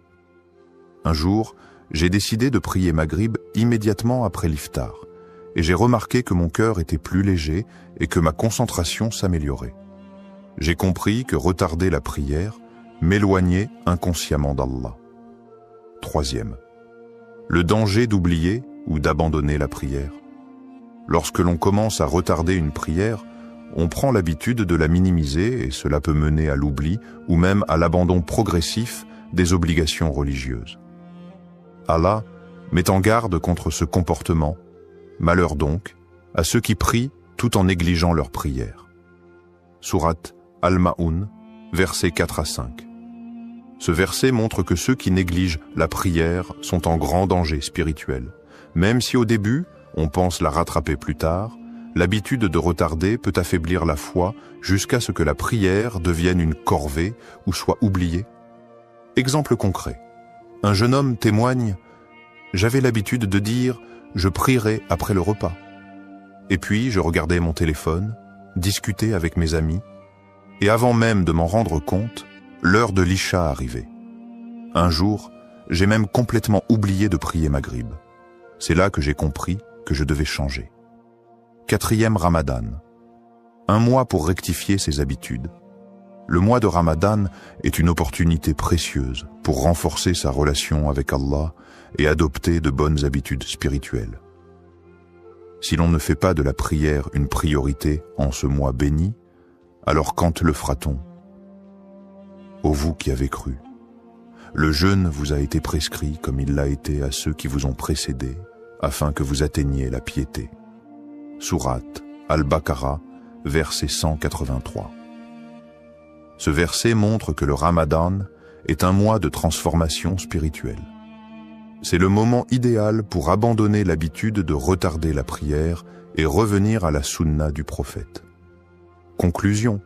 Un jour, j'ai décidé de prier Maghrib immédiatement après l'iftar, et j'ai remarqué que mon cœur était plus léger et que ma concentration s'améliorait. J'ai compris que retarder la prière m'éloignait inconsciemment d'Allah. » Troisième, le danger d'oublier ou d'abandonner la prière. Lorsque l'on commence à retarder une prière, on prend l'habitude de la minimiser et cela peut mener à l'oubli ou même à l'abandon progressif des obligations religieuses. Allah met en garde contre ce comportement. Malheur donc à ceux qui prient tout en négligeant leur prière. Sourate Al-Ma'un, versets 4 à 5. Ce verset montre que ceux qui négligent la prière sont en grand danger spirituel. Même si au début, on pense la rattraper plus tard, l'habitude de retarder peut affaiblir la foi jusqu'à ce que la prière devienne une corvée ou soit oubliée. Exemple concret. Un jeune homme témoigne « J'avais l'habitude de dire « je prierai après le repas ». Et puis je regardais mon téléphone, discutais avec mes amis, et avant même de m'en rendre compte, l'heure de l'Isha arrivait. Un jour, j'ai même complètement oublié de prier Maghrib. C'est là que j'ai compris que je devais changer. Quatrième Ramadan. Un mois pour rectifier ses habitudes. Le mois de Ramadan est une opportunité précieuse pour renforcer sa relation avec Allah et adopter de bonnes habitudes spirituelles. Si l'on ne fait pas de la prière une priorité en ce mois béni, alors quand le fera-t-on? Ô vous qui avez cru, le jeûne vous a été prescrit comme il l'a été à ceux qui vous ont précédés, afin que vous atteigniez la piété. Sourate Al-Baqarah, verset 183. Ce verset montre que le Ramadan est un mois de transformation spirituelle. C'est le moment idéal pour abandonner l'habitude de retarder la prière et revenir à la sunna du prophète. Conclusion.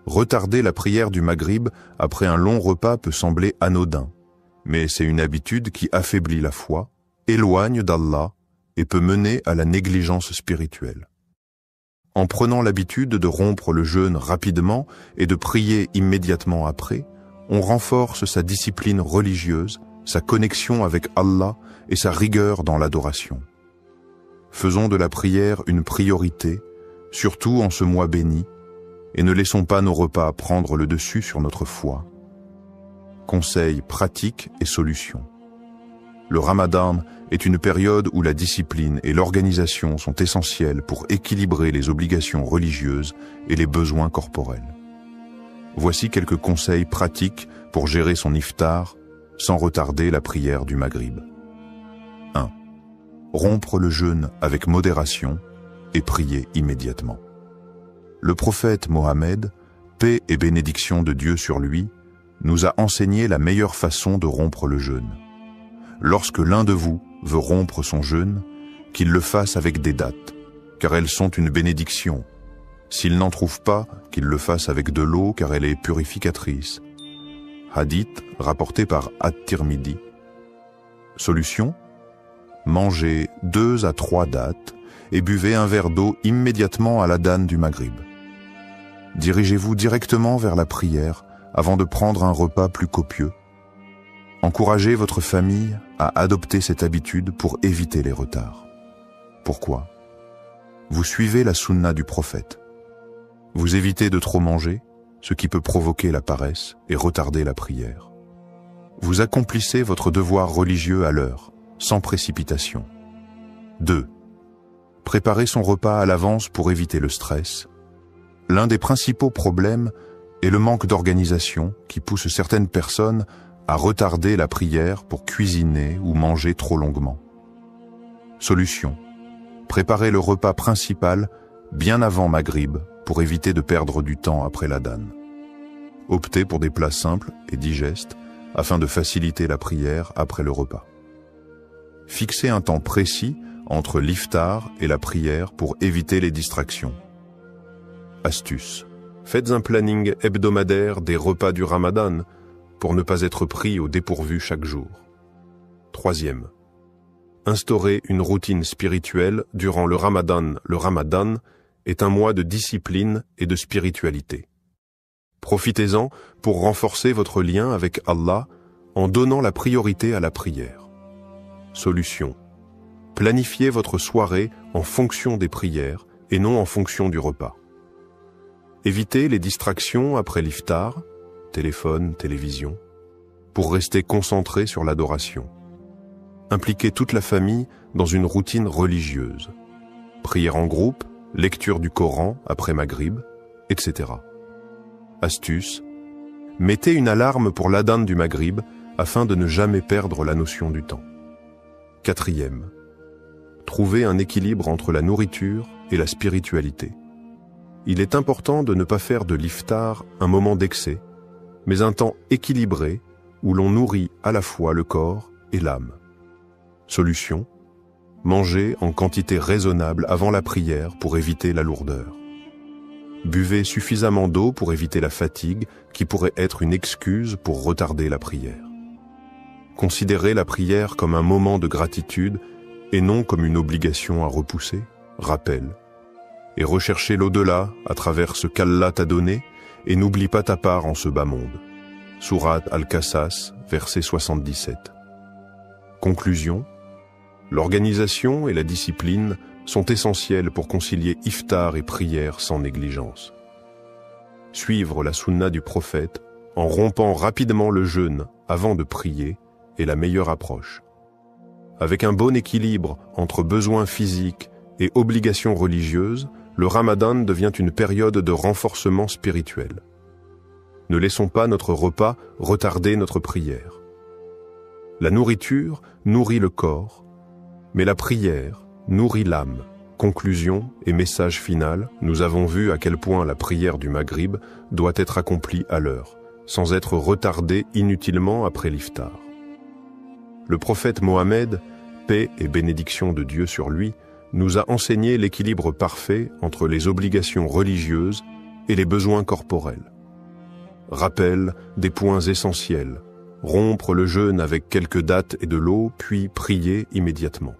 Retarder la prière du Maghrib après un long repas peut sembler anodin, mais c'est une habitude qui affaiblit la foi, éloigne d'Allah et peut mener à la négligence spirituelle. En prenant l'habitude de rompre le jeûne rapidement et de prier immédiatement après, on renforce sa discipline religieuse, sa connexion avec Allah et sa rigueur dans l'adoration. Faisons de la prière une priorité, surtout en ce mois béni, et ne laissons pas nos repas prendre le dessus sur notre foi. Conseils pratiques et solutions. Le Ramadan est une période où la discipline et l'organisation sont essentielles pour équilibrer les obligations religieuses et les besoins corporels. Voici quelques conseils pratiques pour gérer son iftar sans retarder la prière du Maghrib. 1. Rompre le jeûne avec modération et prier immédiatement. Le prophète Mohammed, paix et bénédiction de Dieu sur lui, nous a enseigné la meilleure façon de rompre le jeûne. Lorsque l'un de vous veut rompre son jeûne, qu'il le fasse avec des dattes, car elles sont une bénédiction. S'il n'en trouve pas, qu'il le fasse avec de l'eau, car elle est purificatrice. Hadith rapporté par At-Tirmidhi. Solution: mangez 2 à 3 dattes et buvez un verre d'eau immédiatement à l'adhan du Maghrib. Dirigez-vous directement vers la prière avant de prendre un repas plus copieux. Encouragez votre famille à adopter cette habitude pour éviter les retards. Pourquoi? Vous suivez la sunna du prophète. Vous évitez de trop manger, ce qui peut provoquer la paresse et retarder la prière. Vous accomplissez votre devoir religieux à l'heure, sans précipitation. 2. Préparer son repas à l'avance pour éviter le stress. L'un des principaux problèmes est le manque d'organisation qui pousse certaines personnes à retarder la prière pour cuisiner ou manger trop longuement. Solution: préparer le repas principal bien avant Maghrib pour éviter de perdre du temps après l'adhan. Optez pour des plats simples et digestes afin de faciliter la prière après le repas. Fixez un temps précis entre l'iftar et la prière pour éviter les distractions. Astuce: faites un planning hebdomadaire des repas du Ramadan pour ne pas être pris au dépourvu chaque jour. 3e. Instaurez une routine spirituelle durant le Ramadan est un mois de discipline et de spiritualité. Profitez-en pour renforcer votre lien avec Allah en donnant la priorité à la prière. Solution. Planifiez votre soirée en fonction des prières et non en fonction du repas. Évitez les distractions après l'iftar, téléphone, télévision, pour rester concentré sur l'adoration. Impliquez toute la famille dans une routine religieuse. Prière en groupe, lecture du Coran après Maghrib, etc. Astuce. Mettez une alarme pour l'adhan du Maghrib afin de ne jamais perdre la notion du temps. 4e. Trouvez un équilibre entre la nourriture et la spiritualité. Il est important de ne pas faire de l'iftar un moment d'excès, mais un temps équilibré où l'on nourrit à la fois le corps et l'âme. Solution. Mangez en quantité raisonnable avant la prière pour éviter la lourdeur. Buvez suffisamment d'eau pour éviter la fatigue qui pourrait être une excuse pour retarder la prière. Considérez la prière comme un moment de gratitude et non comme une obligation à repousser, rappel. Et recherchez l'au-delà à travers ce qu'Allah t'a donné et n'oublie pas ta part en ce bas monde. Sourate Al-Qasas, verset 77. Conclusion. L'organisation et la discipline sont essentielles pour concilier iftar et prière sans négligence. Suivre la sunna du prophète en rompant rapidement le jeûne avant de prier est la meilleure approche. Avec un bon équilibre entre besoins physiques et obligations religieuses, le Ramadan devient une période de renforcement spirituel. Ne laissons pas notre repas retarder notre prière. La nourriture nourrit le corps, mais la prière nourrit l'âme. Conclusion et message final, nous avons vu à quel point la prière du Maghrib doit être accomplie à l'heure, sans être retardée inutilement après l'iftar. Le prophète Mohammed, paix et bénédiction de Dieu sur lui, nous a enseigné l'équilibre parfait entre les obligations religieuses et les besoins corporels. Rappel des points essentiels, rompre le jeûne avec quelques dattes et de l'eau, puis prier immédiatement.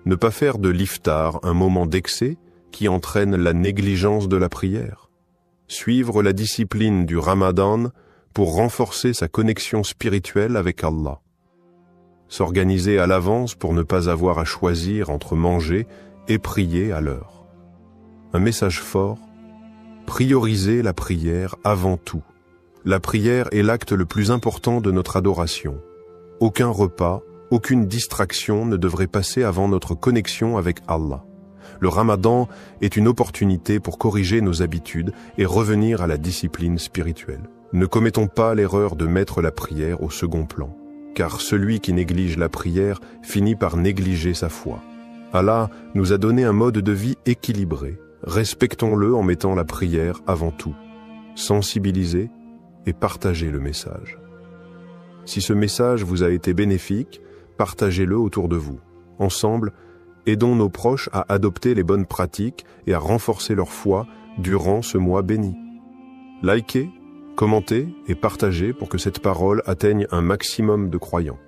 Ne pas faire de l'iftar un moment d'excès qui entraîne la négligence de la prière. Suivre la discipline du Ramadan pour renforcer sa connexion spirituelle avec Allah. S'organiser à l'avance pour ne pas avoir à choisir entre manger et prier à l'heure. Un message fort, prioriser la prière avant tout. La prière est l'acte le plus important de notre adoration. Aucun repas, aucune distraction ne devrait passer avant notre connexion avec Allah. Le Ramadan est une opportunité pour corriger nos habitudes et revenir à la discipline spirituelle. Ne commettons pas l'erreur de mettre la prière au second plan, car celui qui néglige la prière finit par négliger sa foi. Allah nous a donné un mode de vie équilibré. Respectons-le en mettant la prière avant tout. Sensibilisez et partagez le message. Si ce message vous a été bénéfique, partagez-le autour de vous. Ensemble, aidons nos proches à adopter les bonnes pratiques et à renforcer leur foi durant ce mois béni. Likez, commentez et partagez pour que cette parole atteigne un maximum de croyants.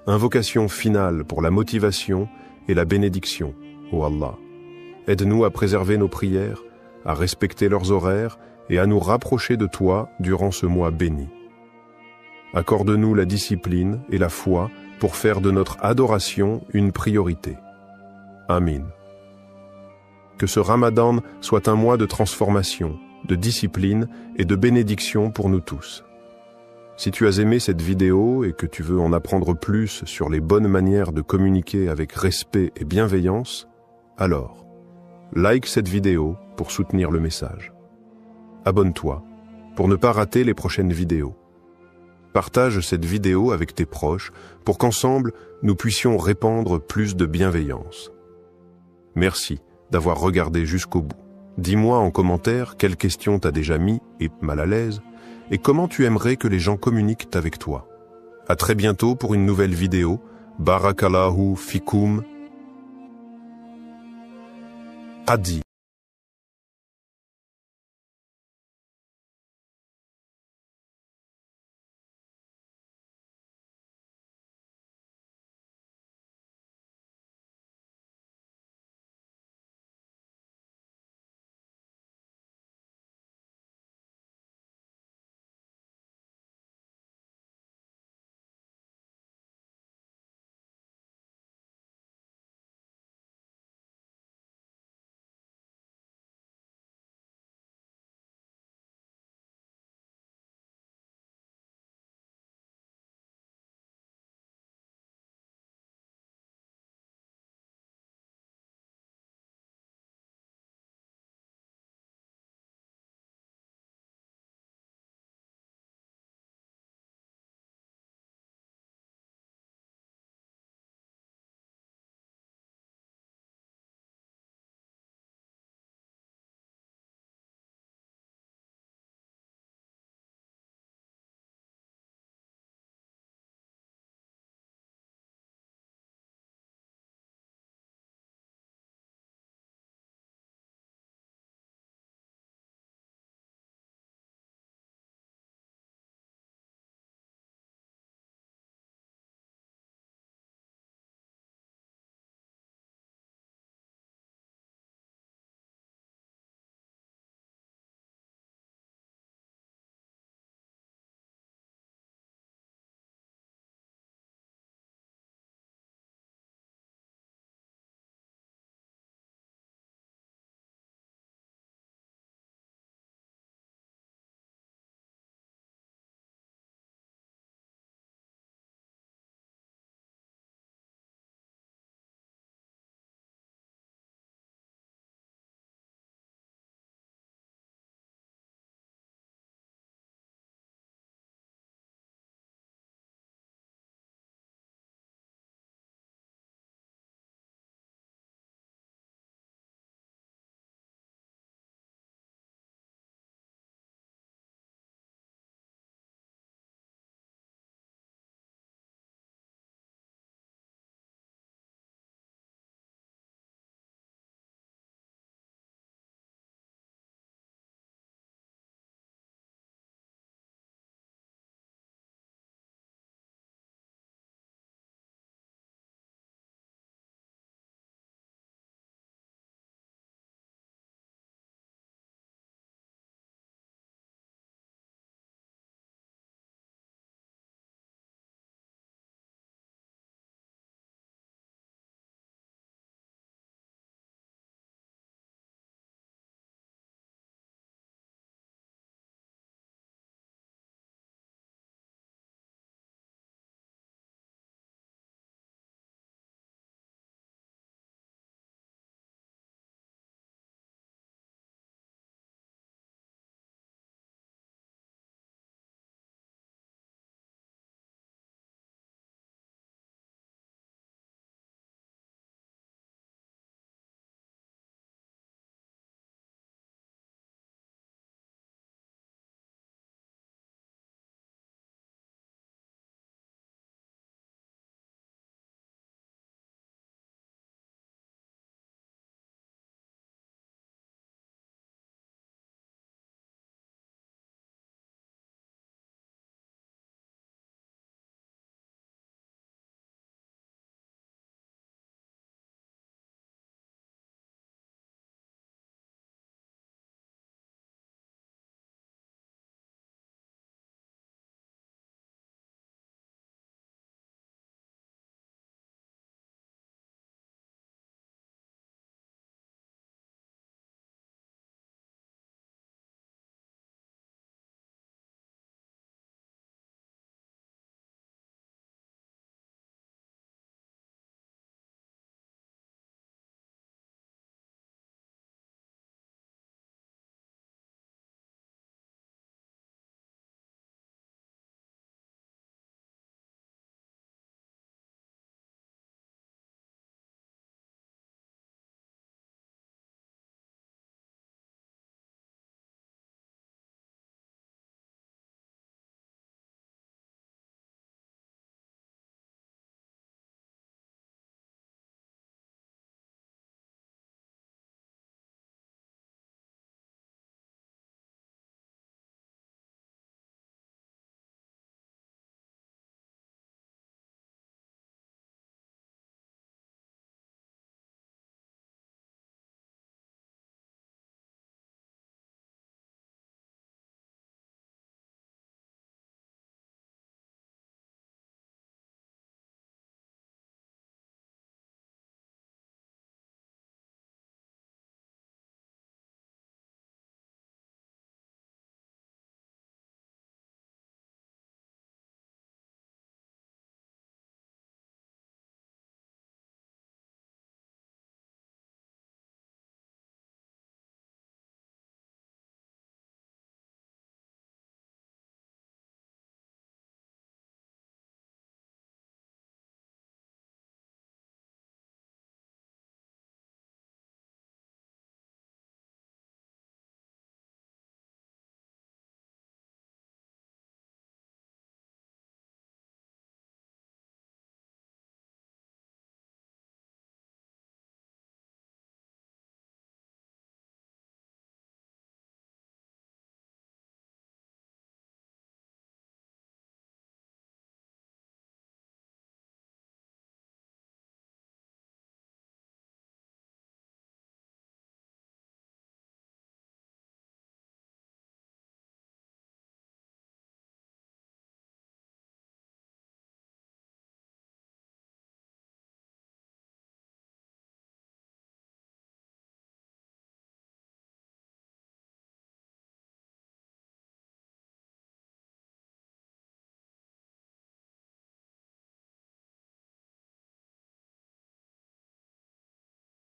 Invocation finale pour la motivation et la bénédiction, ô Allah. Aide-nous à préserver nos prières, à respecter leurs horaires et à nous rapprocher de toi durant ce mois béni. Accorde-nous la discipline et la foi pour faire de notre adoration une priorité. Amin. Que ce Ramadan soit un mois de transformation, de discipline et de bénédiction pour nous tous. Si tu as aimé cette vidéo et que tu veux en apprendre plus sur les bonnes manières de communiquer avec respect et bienveillance, alors, like cette vidéo pour soutenir le message. Abonne-toi pour ne pas rater les prochaines vidéos. Partage cette vidéo avec tes proches pour qu'ensemble, nous puissions répandre plus de bienveillance. Merci d'avoir regardé jusqu'au bout. Dis-moi en commentaire quelles questions t'as déjà mis et mal à l'aise et comment tu aimerais que les gens communiquent avec toi. À très bientôt pour une nouvelle vidéo. Barakallahu fikum. Adi.